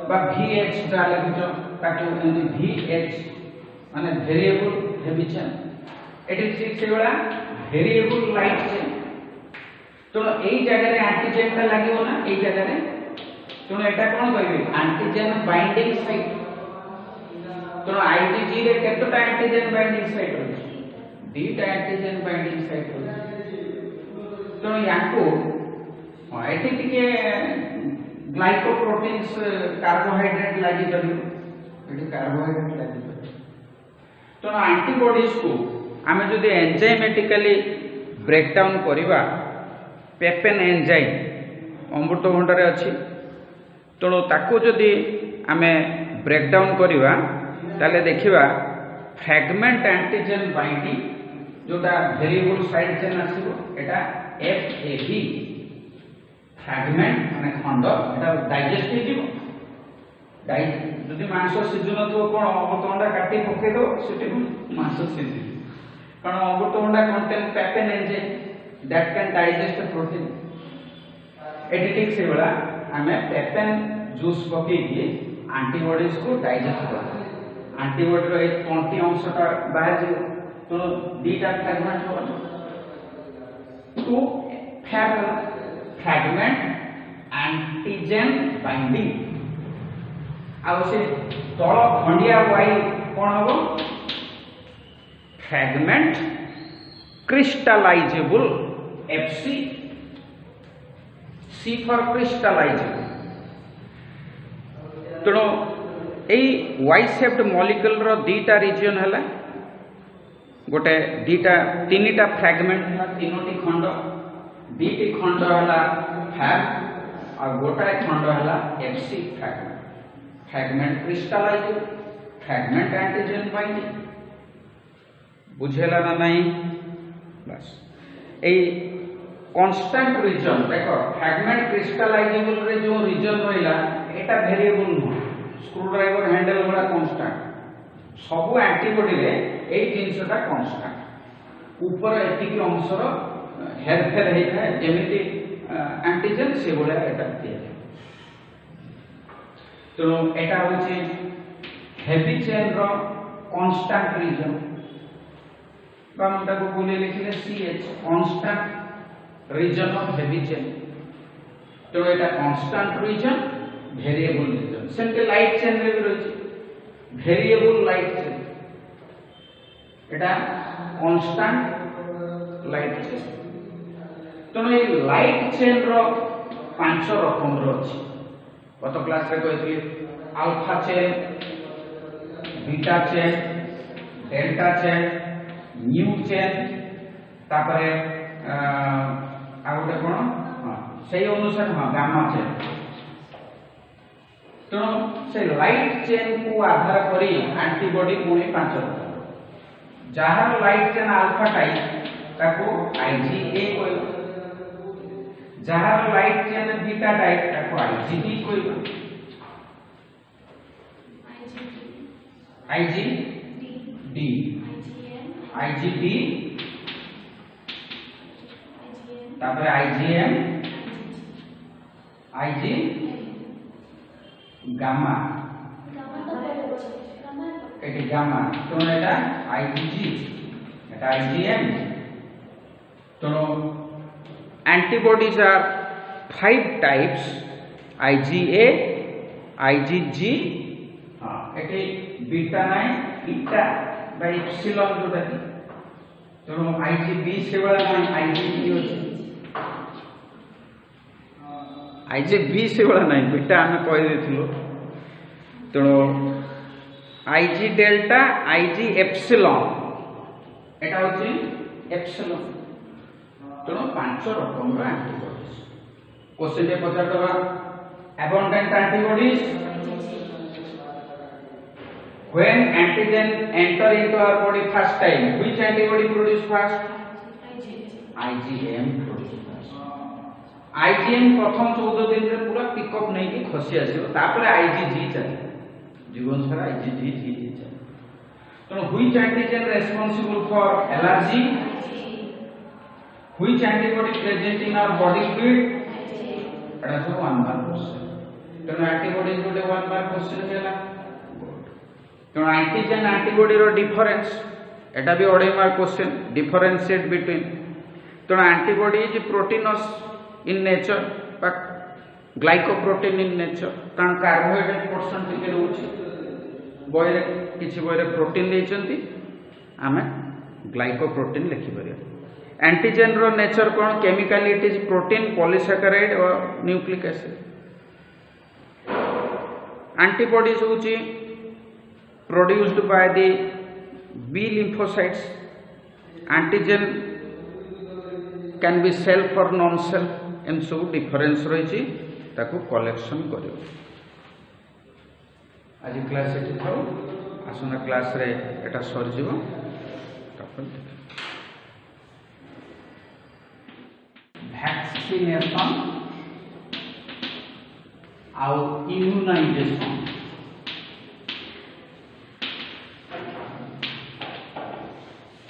बा VH जा लिखिजो ताकि एंती VH माने variable heavy chain एटी ठीक से बड़ा variable light chain तेणु यही जगह एंटीजेन टा लगे ना यही जगह तेणु एटा कौन कह एंटीजेन बाइंडिंग साइट तेणु आईजीजी रे केतटा एंटीजेन बाइंडिंग साइट रही दीटा एंटीजेन बाइंडिंग साइट रही तेणु याकू एटी टिके ग्लाइकोप्रोटीन्स कार्बोहाइड्रेट लगी करियो कार्बोहाइड्रेट लगी तेणु एंटीबॉडीज को आमे जदि एंजाइमेटिकली ब्रेकडाउन करिबा पेपेन एंजाइम अमृतभंडा रे अछि तेणु ताको जदि आमे ब्रेकडाउन करिबा ताले देखिबा फ्रैगमेंट एंटीजन बाइंडिंग जोटा वेरिएबल साइड चेन आसीबो एटा एफएबी फ्रैगमेंट माने खंड एटा डाइजेस्ट हो जिवो जदि मांस सिझु नथो कोन अमृतभंडा काटी पके दो सेठी मांस सिझि कारण अमृतभंडा contain papain enzyme that can digest protein एटी ठीक से बड़ा हमें पेपेन जूस पके के एंटीबॉडीज को डाइजेस्ट कर एंटीबॉडी रो एक 20 अंशटा बाहर जे तो दीटा फ्रैगमेंट हो तो फ्रैगमेंट एंटीजन बाइंडिंग आउ से तळ खंडिया वाई कोन हो फ्रैगमेंट क्रिस्टलाइजेबल एफसी सी फॉर क्रिस्टलाइजेबल तेणु यही वाई शेप्ड मॉलिक्यूल रो दीटा रीजन है गोटे दीटा तीनटा फ्रैगमेंट है तीनोटी खंड दीटी खंड है फैग और गोटाए खंड है Fc fragment crystallizable fragment antigen binding बुझेला ना नहीं बस यही कांस्टेंट रीजन देखो फ्रैगमेंट क्रिस्टलाइजेबल रे जो रीजन रहिला एटा वेरिएबल नो स्क्रू ड्राइवर हैंडल वाला कांस्टेंट सब एंटीबॉडी रे एई जिनसटा कांस्टेंट ऊपर एतिकी अंशर हेरफेर हे थाए जेमिति एंटीजन से बोले एटा दिया तो एटा होची हेवी चेन रो कांस्टेंट रीजन बामटा को बोले लिखले CH constant region of heavy chain तो एटा कांस्टेंट रीजन वेरिएबल रीजन सेंटे लाइट चेन रे भी रही वेरिएबल लाइट चेन एटा कांस्टेंट लाइट चेन तो ये लाइट चेन रो पांच रकम रो अछि गत क्लास रे कहथि alpha chain beta chain delta chain new chain तापरे आ गोटे कोन सही अनुसार हां गामा चेन तो से लाइट चेन को आधार करी एंटीबॉडी पुणी पांच जहार लाइट चेन अल्फा टाइप ताको आईजीए कहबो जहार लाइट चेन बीटा टाइप ताको आईजीबी कहबो आईजीडी आईजीबी तापर IgM IG gamma eighty gamma तो एटा आईजीजी एटा आईजीएम तो antibodies are 5 types IgA IgG हां एटी बीटा नहीं बीटा बाय एप्सिलॉन जोटा तो IgB से बड़ा नहीं IgG होची IgB से बड़ा नहीं बीटा हमें कह देथिलो तो IG डेल्टा IG एप्सिलॉन एटा होची एप्सिलॉन तो पांच रकम रो एंटीबॉडीज क्वेश्चन जे पचार दबा abundant antibodies when antigen enter into our body first time which antibody produce first IgM produce first IgM प्रथम 14 दिन रे पूरा पिकअप नहीं कि खसी आसीबो तापर IgG चले जीवन सारा IgG चले तो which antigen responsible for allergy which antibody present in our body fluid एटा जो 1 मार्क क्वेश्चन तो एंटीबॉडीज गोटे 1 मार्क क्वेश्चन हेला तो एंटीजन एंटीबॉडी रो डिफरेंस एटा भी 2.5 मार्क क्वेश्चन डिफरेंशिएट बिटवीन तेणु antibody is proteins in nature but glycoprotein in nature कारण carbohydrate पर्सन टिके रोचे बही किसी बही प्रोटीन देइचंती आमे ग्लाइकोप्रोटीन लिखिपर एंटीजेन रो नेचर कौन chemically it is protein polysaccharide और न्यूक्लिक एसिड एंटीबॉडीज होची produced by the B lymphocytes antigen can be self और नॉन सेल्फ एम सब डिफरेंस रही ताकू कलेक्शन कर आज क्लास ये था आसना क्लास रे एटा सरजिव वैक्सीनेशन आउ इम्यूनाइजेशन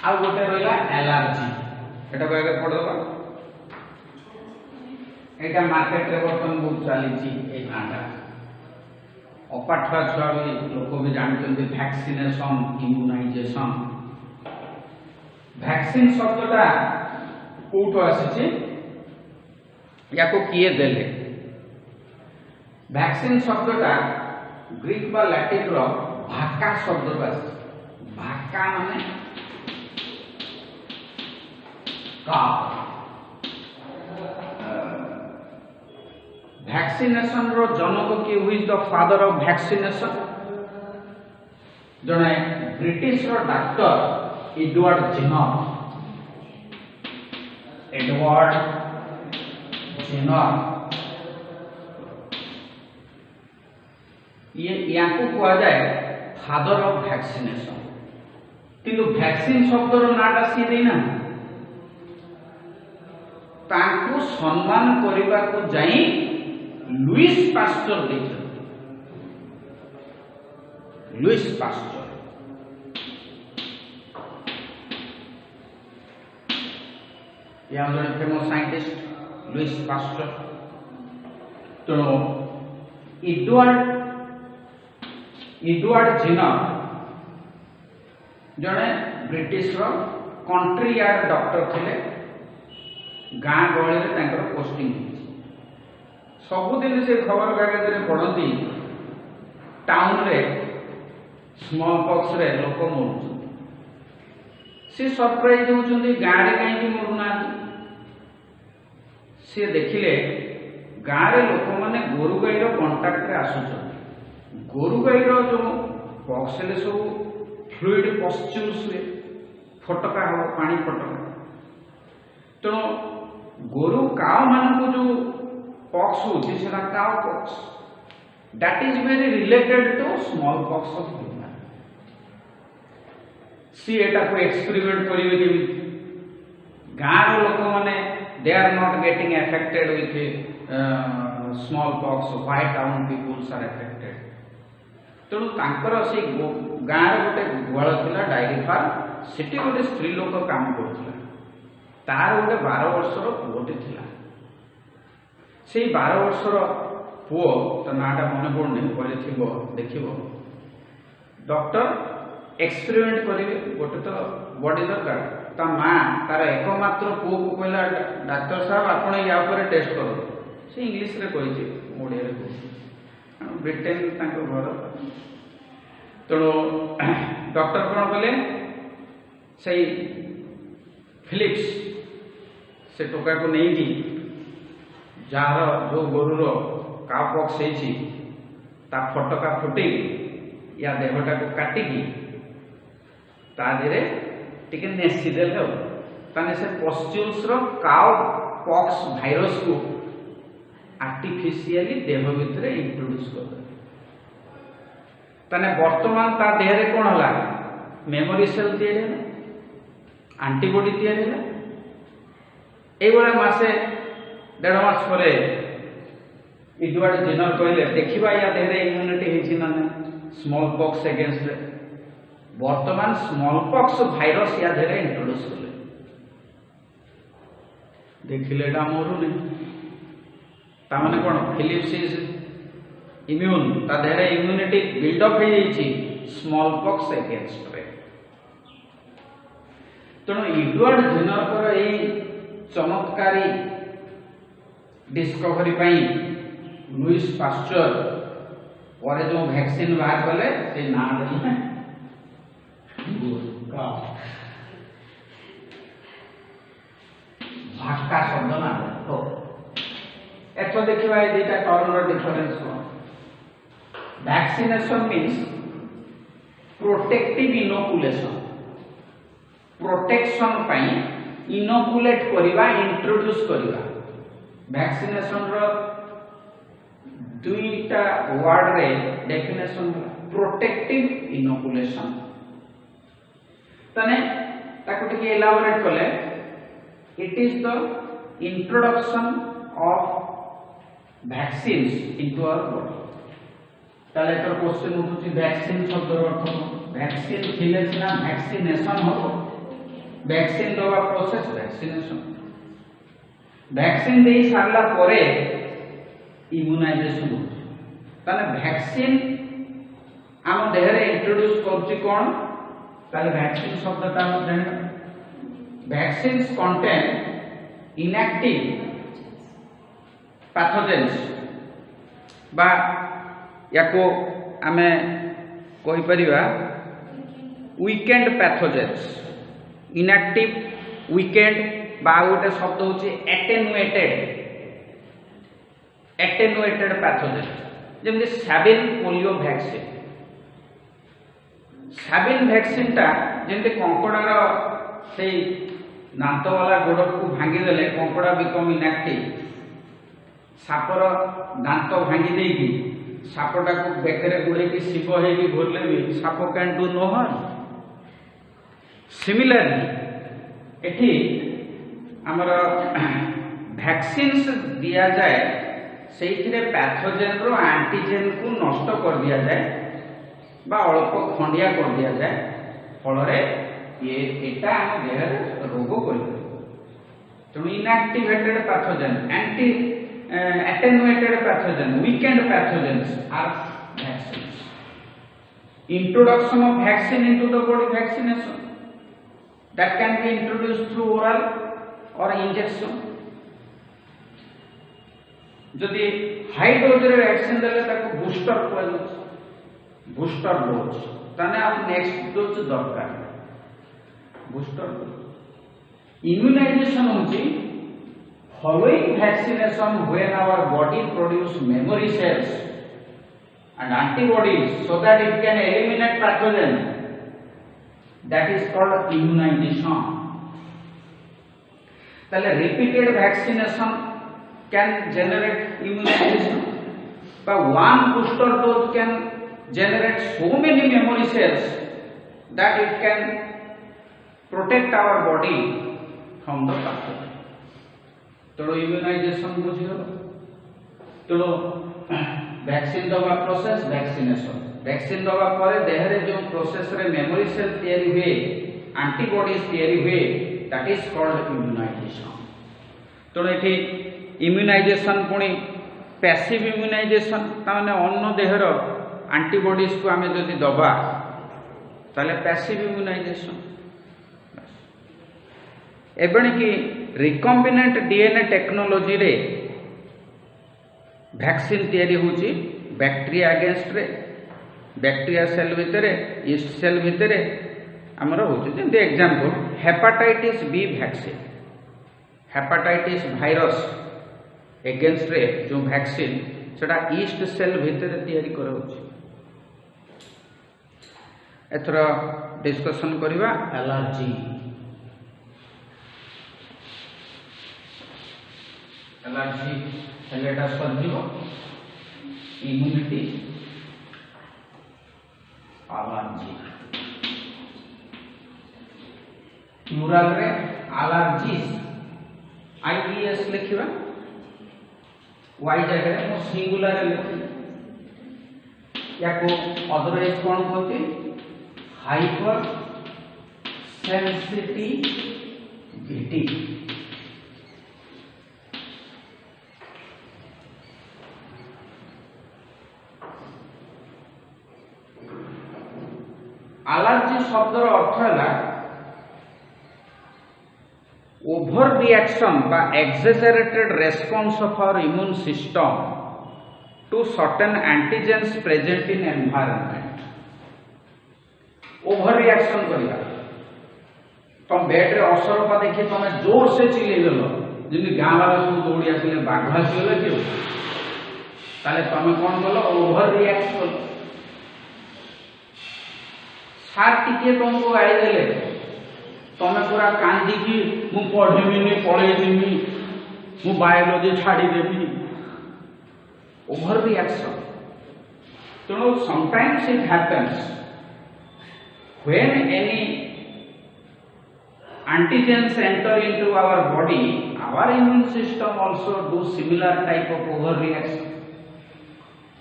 आउ गोटे रहा एलर्जी एटा को आगे पढ़वा एटा मार्केट रे बर्तन बहुत चली नाटा अपाठुआ छुआ भी लोक भी जानते वैक्सीनेशन इम्यूनाइजेशन वैक्सीन शब्दटा कौटू आसी या किए देले वैक्सीन शब्दटा ग्रीक बा लैटिन रो भाका शब्द आसी भाका माने वैक्सीनेशन रो जनक की हुई द फादर ऑफ वैक्सीनेशन जने ब्रिटिश रो डॉक्टर एडवर्ड जेनर ये याकू कहा जाए फादर ऑफ वैक्सीनेशन किंतु वैक्सीन शब्द रो नाटा सी देना तांको सम्मान करिबा को जाई लुइस पास्चर देछन लुइस पास्चर या जने फेमस साइंटिस्ट लुइस पास्चर तो एडवर्ड जेनर जने ब्रिटिश रो कंट्री यार्ड डॉक्टर थिले गाँ गहली पोस्टिंग सबुदिन से खबर कागज में पढ़ती टाउन रे स्मॉल पॉक्स रे लोक मरु सी सरप्राइज होती गाँव में कहीं मरुना सी देखिले गाँव में लोक मैंने गोरु गाई कंटाक्ट रे आसुच गोरु गाई जो पॉक्स सब फ्लूइड पस्चुल्स फटका हम पानी फटका तेणु गोरु काउ मान को जो पॉक्स होती है cow pox that is very related to small pox of human सी एटा को एक्सपेरिमेंट करिवे कि गाँव लोक माने they are not getting affected with small pox why town peoples are affected तेणु तांकर से गाँव गोटे गुहाल थिला डायरी फार्म सेठी गोटे स्त्री लोक काम करथिला तार गोटे 12 वर्षर पुओटे थिला से 12 वर्षर पुओ तो नाटा मन पड़ने पड़े थी देखिए डॉक्टर एक्सपेरिमेंट करेंगे गोटे तो बॉडी दरकार ता माँ तार एकमात्र पुओ को कहला डाक्टर साहब आपण या ऊपर टेस्ट करो से इंग्लिश रे कही ओडिया रे कही ब्रिटेन तांको घर तेणु डॉक्टर कौन कले से फिलिप्स से टोका को नहीं की जार जो गोरुर काउपॉक्स ता फटका फुटी या देहटा को काटिकी ता धीरे टिके नेसी देले ताने से पस्ट्यूल्स रो काउ पॉक्स भाइरस को आर्टिफिशियली देह भितर इंट्रोड्यूस कर ताने वर्तमान ता देह रे कोन होला मेमोरी सेल तैयारी है एंटीबॉडी तैयारी है एवढा मासे 1.5 मास पर एडवर्ड जेनर कहले देखिबा या देह रे इम्यूनिटी हेछि ना स्मॉल पॉक्स अगेंस्ट वर्तमान स्मॉल पॉक्स भाइरस या देह रे इंट्रोड्यूस करले देखिले डा मोरु नै ता माने कोन फिलिप्स इज इम्यून ता देह रे इम्यूनिटी बिल्ड अप हे जाइछि स्मॉल पॉक्स अगेंस्ट रे तेणु एडवर्ड जेनर पर चमत्कारी डिस्कवरी पाई लुईस पास्चर और जो वैक्सीन बाहर कले से ना देले भाषा शब्द ना तो एथो देखिबा ए दुटा टर्म रो डिफरेंस को vaccination means protective inoculation protection पाई इनोकुलेट करिबा इंट्रोड्यूस करिबा वैक्सीनेशन रो दुईटा वर्ड रे डेफिनेशन प्रोटेक्टिव इनोकुलेशन तने ताको टिके एलाबोरेट कले it is the introduction of vaccines into our body ताले तो क्वेश्चन उठुची वैक्सीन शब्द अर्थ वैक्सीन थिले सिना वैक्सीनेशन हो वैक्सीन दवा प्रोसेस वैक्सीनेशन वैक्सीन दे सारला परे इम्यूनाइजेशन हो ताले वैक्सीन आम देह रे इंट्रोड्यूस करछि कोन ताले वैक्सीन शब्द ता जानि वैक्सीन्स कंटेन इनएक्टिव पैथोजेन्स बा याको आमे कहि परिबा वीकेंड पैथोजेन्स इनएक्टिव वीकेंड बा गोटे शब्द होची attenuated pathogen Zeme साबिन polio vaccine ता जेमि कंकड़ार से दांत वाला गोड़ को भांगी देले कंकड़ा बिकम इनएक्टिव सापर दांत भांगी देकी सापटा को बेकरे गुड़े की शिव होगी घोरले भी साप can do no harm similarly एठी हमर वैक्सीन्स दिया जाए सेइथिरे पैथोजेन रो एंटीजेन को नष्ट कर दिया जाए बा अल्प खंडिया कर दिया जाए फल रे ये एटा हम देह रोग कर तो inactivated pathogen anti attenuated pathogen weakened pathogens are vaccines introduction of vaccine into the body vaccination that can be introduced through oral or injection जदि हाई डोज रे वैक्सीन देले ताको बूस्टर कोइ बूस्टर डोज ताने आप नेक्स्ट डोज दरकार booster immunisation होची following vaccination when our body produce memory cells and antibodies so that it can eliminate pathogen that is called immunization tale repeated vaccination can generate immunization but one booster dose can generate so many memory cells that it can protect our body from the pathogen तो immunisation बुझियो तो vaccine दवा process vaccine दवा पर देह रे जो process रे मेमोरी सेल तयारी हुए एंटीबॉडीज तयारी हुए दैट इज कॉल्ड इम्यूनाइजेशन तो एठी इम्यूनाइजेशन पुणी पैसिव इम्यूनाइजेशन ताने अन्य देह रो एंटीबॉडीज को आमे जदि दबा ताले पैसिव इम्यूनाइजेशन एबण की रिकॉम्बिनेंट डीएनए टेक्नोलॉजी रे वैक्सीन तयारी होची बैक्टीरिया अगेंस्ट रे बैक्टीरिया सेल भितरे ईस्ट सेल भितरे हमर होची जेंते example hepatitis B vaccine hepatitis virus against रे जो वैक्सीन सेटा ईस्ट सेल भितरे तयारी करा होची एथरा डिस्कशन करबा एलर्जी एलर्जी हेलेटा सर्जिव इम्यूनिटी एलर्जी प्लूरल रे एलर्जीज आईईएस लिखिबा वाई जगह रे सिंगुलर लिखि याको अदरवाइज कोन कहते हाइपर सेंसिटिविटी एलर्जी शब्दर अर्थ है ओभर रिएक्शन बा exaggerated response of our immune system to certain antigens present in environment. Over reaction करिया तुम बेड रे असरपा देखि तुम जोर से चिल्ले गलो जमी गाँ वाला सब दौड़ी आसिले बाघ आसीगले कि ताले तुम कौन कल ओभर रिएक्ट कल। सार टिके तुमको गाईदेले तुम पूरा कांदी मु पढ़ेमी पढ़ेदेमी मु बायोलॉजी छाड़देवी ओभर रिएक्शन। तेणु sometimes it happens when any antigens enter into our body, our immune system also do similar type of overreaction.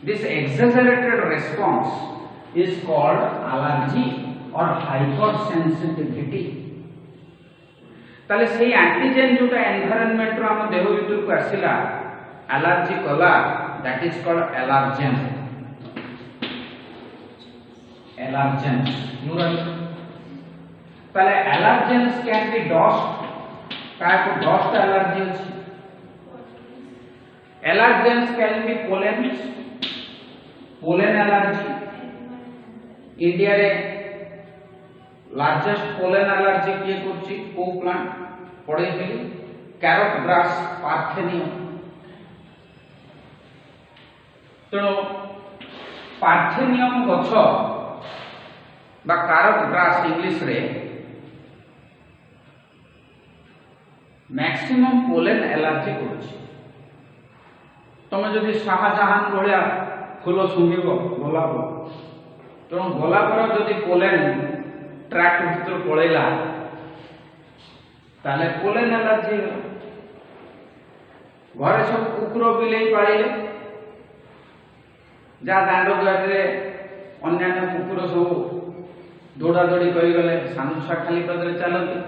This exaggerated response is called allergy or hypersensitivity. ताले से एंटीजेन जोटा environment रो हम देह भीतर को आसिला allergy कला that is called allergen. Allergen न्यूरल ताले एलर्जेन्स कैन बी डस्ट काय को dust allergy allergens can be pollen pollen allergy. India रे लार्जेस्ट पोलन एलर्जी किए करछि को प्लांट पढैथिली कैरट ग्रास पार्थेनियम। तेणु पार्थेनियम गछ बा कैरट ग्रास इंग्लिश रे मैक्सिमम पोलेन एलर्जी करछि। तुम जदि शाहजहान भलिया फूल सुंघिब गोलाप तेणु गोलापर जदि पोलेन ट्रैक्ट भीतर पलैला ताले पोलेन एलर्जी घरे सब कुकुर बिलेई पालिले जा दांड दुआरे अन्य कुकुर सब दौड़ा दौड़ी करगले सान छुआ खाली पदरे चलती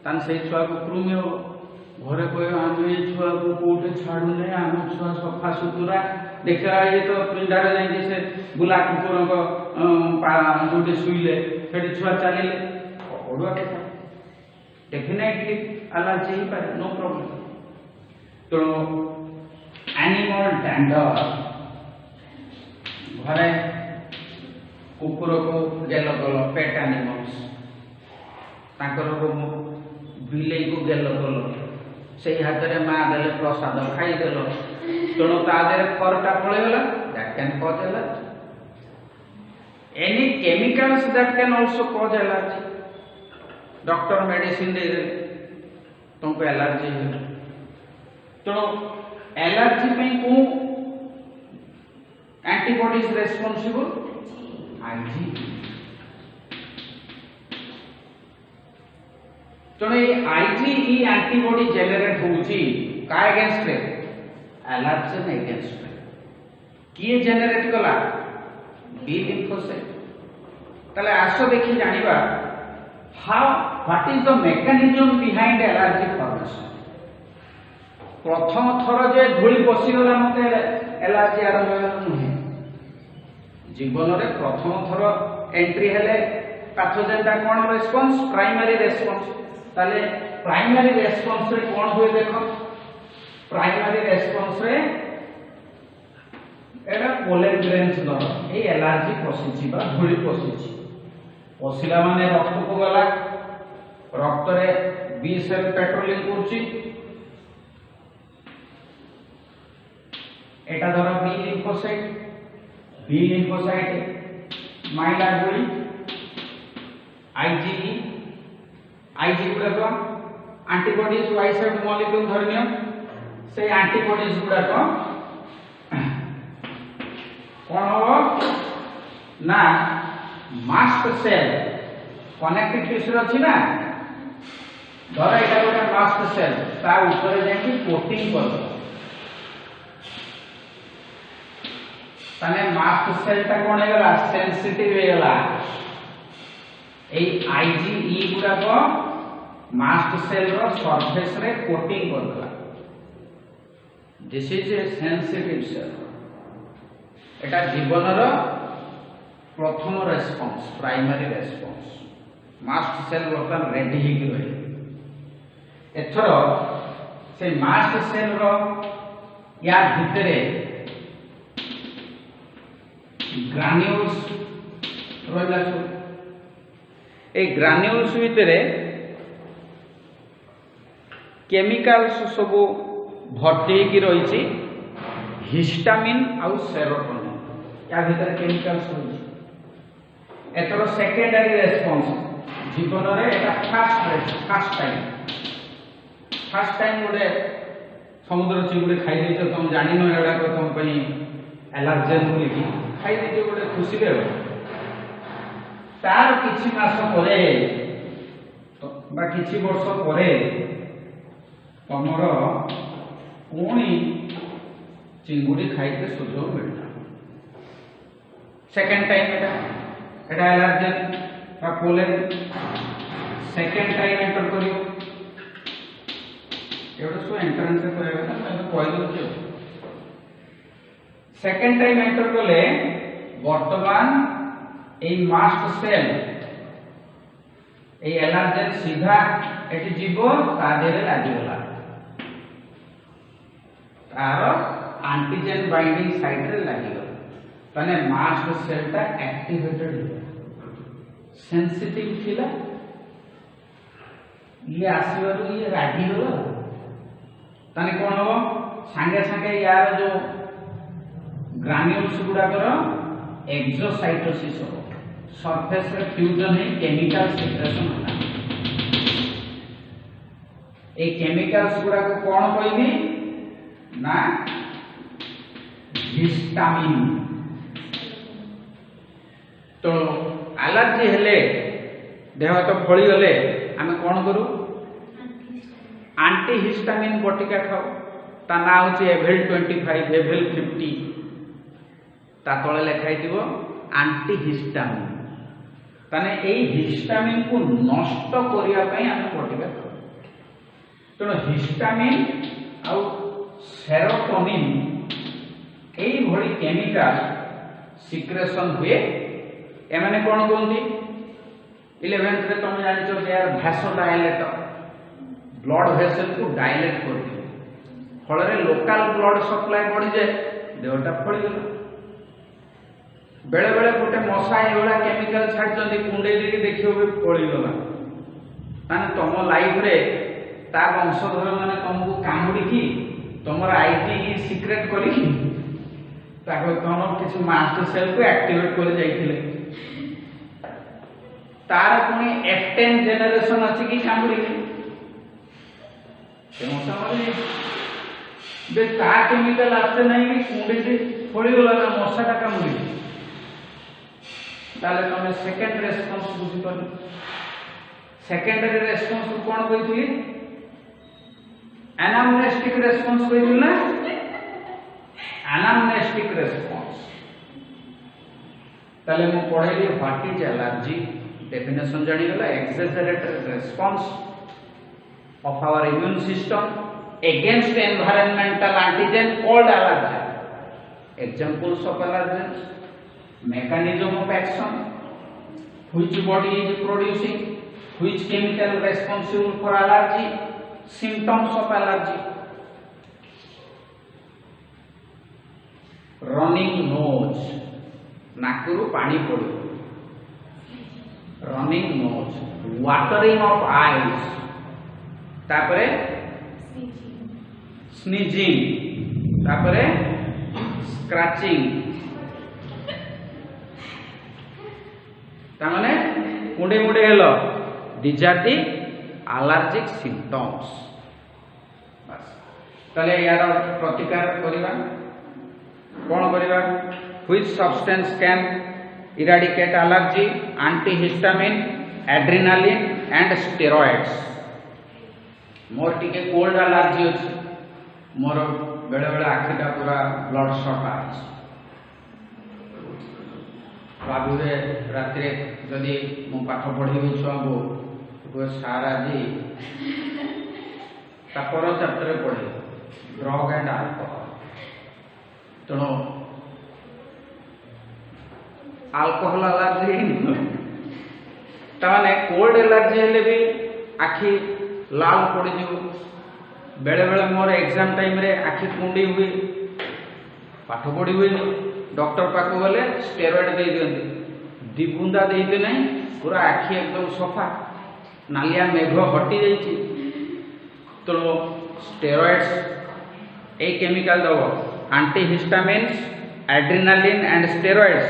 तान से छुआ को कृमि हो घरे कह आम ये छुआ को कौटे छाड़ूने आम छुआ सफा सुतुरा देखा ये तो पिंडारे जाइए से बुला कुकुर जो शुइले से छुआ चलिए अड़ुआ कथा डेफिनेटली एलर्जी ही पाए नो प्रॉब्लम। तेणु एनिमल डैंडर घरे कुकुर को गेल कल पेट एनिमल्स तांकर बिलेई को गेल कल से हाथ में माँ देले प्रसाद खाईदेल तेणु तादे फरटा पलैगला that can cause allergy. Any chemicals that can also cause allergy. Doctor medicine दे दे तुमको एलर्जी है। तेणु एलर्जी में को एंटीबॉडीज रेस्पोंसिबल आईजी। तेणु आईजीई एंटीबॉडी जेनेरेट होउची का अगेंस्ट रे एलर्जन अगेंस्ट रे किए जेनेरेट कला बी लिम्फोसाइट। तले आसो देखि जानिबा how what is the mechanism behind allergy formation. प्रथम थर जे धूली पसी गला मते एलर्जी आरंभ नुहे जीवन रे प्रथम थर एंट्री हेले पैथोजेन ता कोन रेस्पॉन्स प्राइमरी रेस्पॉन्स। ताले प्राइमरी रेस्पॉन्स रे कोन हुए देखो प्राइमरी रेस्पॉन्स रे एरा पोलेन ग्रेन्स दर ए एलर्जी पसिछि बा धूली पसिछि पसिला माने रक्त को गला रक्त रे बी सेल पेट्रोलिंग करछि एटा धर बी लिम्फोसाइट माइला धूली आईजीई आईजी गुड़ा एंटीबॉडीज वाइसेड मॉलिक्यूल धरनियो से एंटीबॉडीज गुड़ा कौन हो ना मास्ट सेल कनेक्टिव टिश्यू अछि ना धर एटा गोटे मास्ट सेल ता ऊपर जाके कोटिंग कर ताने मास्ट सेल ता कोन हेगला सेंसिटिव हेगला ए आईजीई गुड़ा को मास्ट सेल रो सरफेस रे कोटिंग कर देला। This is a sensitive cell. एटा जीवन रो प्रथम response primary response mast cell वर्तन रेडी ही रही एथर से मास्ट सेल रो या भितरे ग्रान्यूल्स रहिला ए ग्रान्यूल्स भितरे केमिकल्स सब भर्ती की रही हिस्टामिन आउ सेरोटोनिन या भीतर केमिकल्स रही एतर सेकेंडरी रेस्पॉन्स जीवन रे एटा फर्स्ट टाइम गोटे समुद्र चिंगुड़ी खाई देछ तुम जानि न एडा को तुम पई एलर्जेन बोली की खाई देछ गोटे खुशी रे तार किछि मास परे तो बा किछि वर्ष परे तमर पुणी चिंगुड़ी खाइते सुजोग मिलता सेकेंड टाइम एटा एलर्जेन बा पोलेन सेकेंड टाइम एंटर करियो एवढं सो एंट्रेंस करायला ना मैं कहलो कि सेकेंड टाइम एंटर कले वर्तमान ए मास्ट सेल ए एलर्जेन सीधा एटी जीवो ता देरे लागि गला तार एंटीजन बाइंडिंग साइट रे लागि गला तने मास्ट सेल ता एक्टिवेटेड हो सेंसिटिव थिला ये आसीबारु ये रागी गला तने कोन हो संगे संगे यार जो ग्रान्यूल्स गुडा करो एक्सोसाइटोसिस हो सरफेस रे फ्यूजन है केमिकल सिक्रेशन होला ए केमिकल्स गुडा को कोन कहबी ना हिस्टामिन तो एलर्जी हेले देह तो फळी गले आमे कोन करू एंटी हिस्टामिन बटिका खाओ ता ना होची एवेल 25 एवेल 50 ता तळे लेखाई दिबो एंटी हिस्टामिन तने एई हिस्टामिन को नष्ट करिया पई हम बटिका खाओ तो हिस्टामिन आउ सेरोटोनिन एई भଳି केमिकल सिक्रेशन हुए एमाने कोन कोंती 11th रे तुम जानिचो दे आर भासोडाइलेटर ब्लड वेसल को डायलेट कर दियो फल रे लोकल ब्लड सप्लाई बढ़ी जाए देहटा फळी गला बेले बेले गोटे मशा एवला केमिकल छाड़ जंदी कुंडे देके देखियो बे फळी गला माने तुम लाइफ रे ता वंशधर माने तुमको कामुडी की तुमर आईटी की सीक्रेट करी ताको कोन किछ मास्टर सेल को एक्टिवेट कर जाइथिले तार कोनी F10 जनरेशन अछि की कामुडी की बे ता केमिकल आते नहीं कि कुंडे से फळी गला ना मशा का कामुडी ताले तमे सेकंड रेस्पॉन्स बुझी पर सेकेंडरी रेस्पॉन्स कोन कहिथिली एनामनेस्टिक रेस्पॉन्स कहिथिल ना एनामनेस्टिक रेस्पॉन्स ताले मु पढेली व्हाट इज एलर्जी डेफिनेशन जानि गला एक्सैजरेटेड response of our immune system against environmental antigen called allergen. Examples of allergens: mechanism of action, which body is producing which chemical responsible for allergy, symptoms of allergy. Running nose, nakuru pani podi. Running nose, watering of eyes. तापरे sneezing तापरे scratching तामाने मुंडे मुंडे हेलो these are the allergic symptoms बस तले यार प्रतिकार करिवा कोन करिवा which substance can eradicate allergy antihistamine adrenaline and steroids मोर टिके कोल्ड एलर्जी अछि मोर बेले बेले आखिटा पूरा ब्लड शॉट आछि बाबूरे रात्रि जदि मु पाठ पढ़ी छुआ को सारा जी तापर चैप्टर पढ़े ड्रग एंड अल्कोहल तेणु अल्कोहल एलर्जी ताने कोल्ड एलर्जी हेले भी आखि लाल पड़ बेले बेले मोर एग्जाम टाइम रे आखि कुंडी हुए पाठ पढ़ी हुए डॉक्टर पाक गले स्टेरॉइड दे दियंती दी बुंदा देते नहीं पूरा आखि एकदम सफा नालिया मेघ हटि जाइए तो स्टेरॉइड्स ए केमिकल दब antihistamines adrenaline and steroids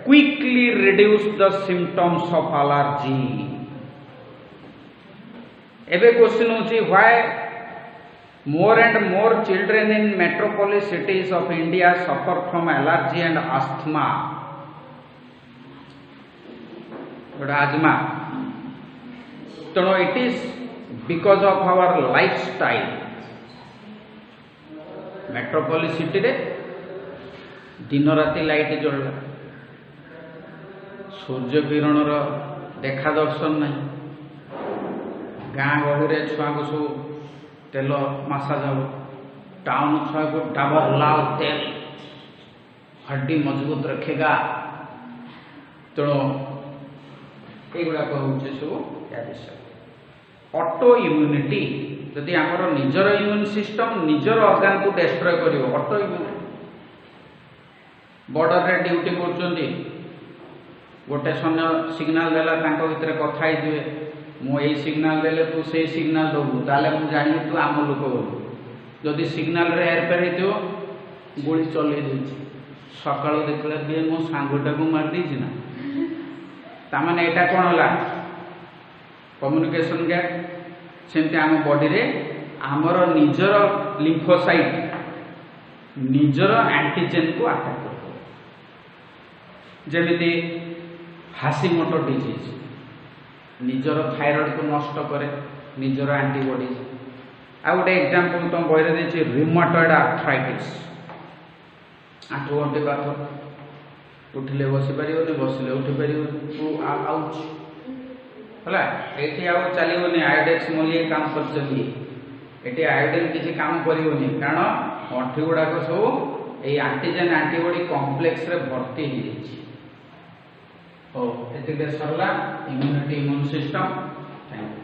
quickly reduce the symptoms of allergy. एबे क्वेश्चन होची why more and more children in metropolis cities of India suffer from allergy and asthma आजमा। तो it is because of our lifestyle. Metropolis city रे दिन राति light जलला Surya Kiran देखा दर्शन नहीं गाँ गहली छुआ को सब तेल मसाज हम टाउन छुआ को डाबर लाल तेल हड्डी मजबूत रखेगा। तेणु युवाक हूँ सब या विषय ऑटो इम्यूनिटी जदि आमर निजर इम्यून सिस्टम निजर ऑर्गन को डिस्ट्रॉय करिवो ऑटो इम्यूनिटी। बॉर्डर रे ड्यूटी करछंती गोटे सैन्य सिग्नल देला तांको भितर कथा हिजिवे मु एई सिग्नल देले तू से सिग्नल दबु ताले मु जानि तू आम लोक बोलु जदि सिग्नल रे एरपेर हेतियो गोली चले देछि सकाळो देखले बे मो सांगटा को मार देछि ना तामाने एटा कोन होला कम्युनिकेशन गैप। सेमती आम बॉडी रे आमर निजर लिम्फोसाइट निजर एंटीजेन को अटैक कर जमीती हासीमोटो डिजीज निजर थायराइड को नष्ट करे निजर एंटीबॉडीज। आ गोटे एग्जांपल तुम बही देछि रिमेटॉइड आर्थराइटिस आंठू गंठी बात उठिले बसी पारिबनी बसिले उठी पारिबनी तू आउच होला एठी आउ चलिबनी आयोडेक्स मोलिए काम करछली एठी आयोडीन किसी काम करिवनी कारण अंठी गुडाक सब ए एंटीजन एंटीबॉडी कॉम्प्लेक्स रे भर्ती हो जाइछि। ओ एतिके सरला immunity immune system. Thank you.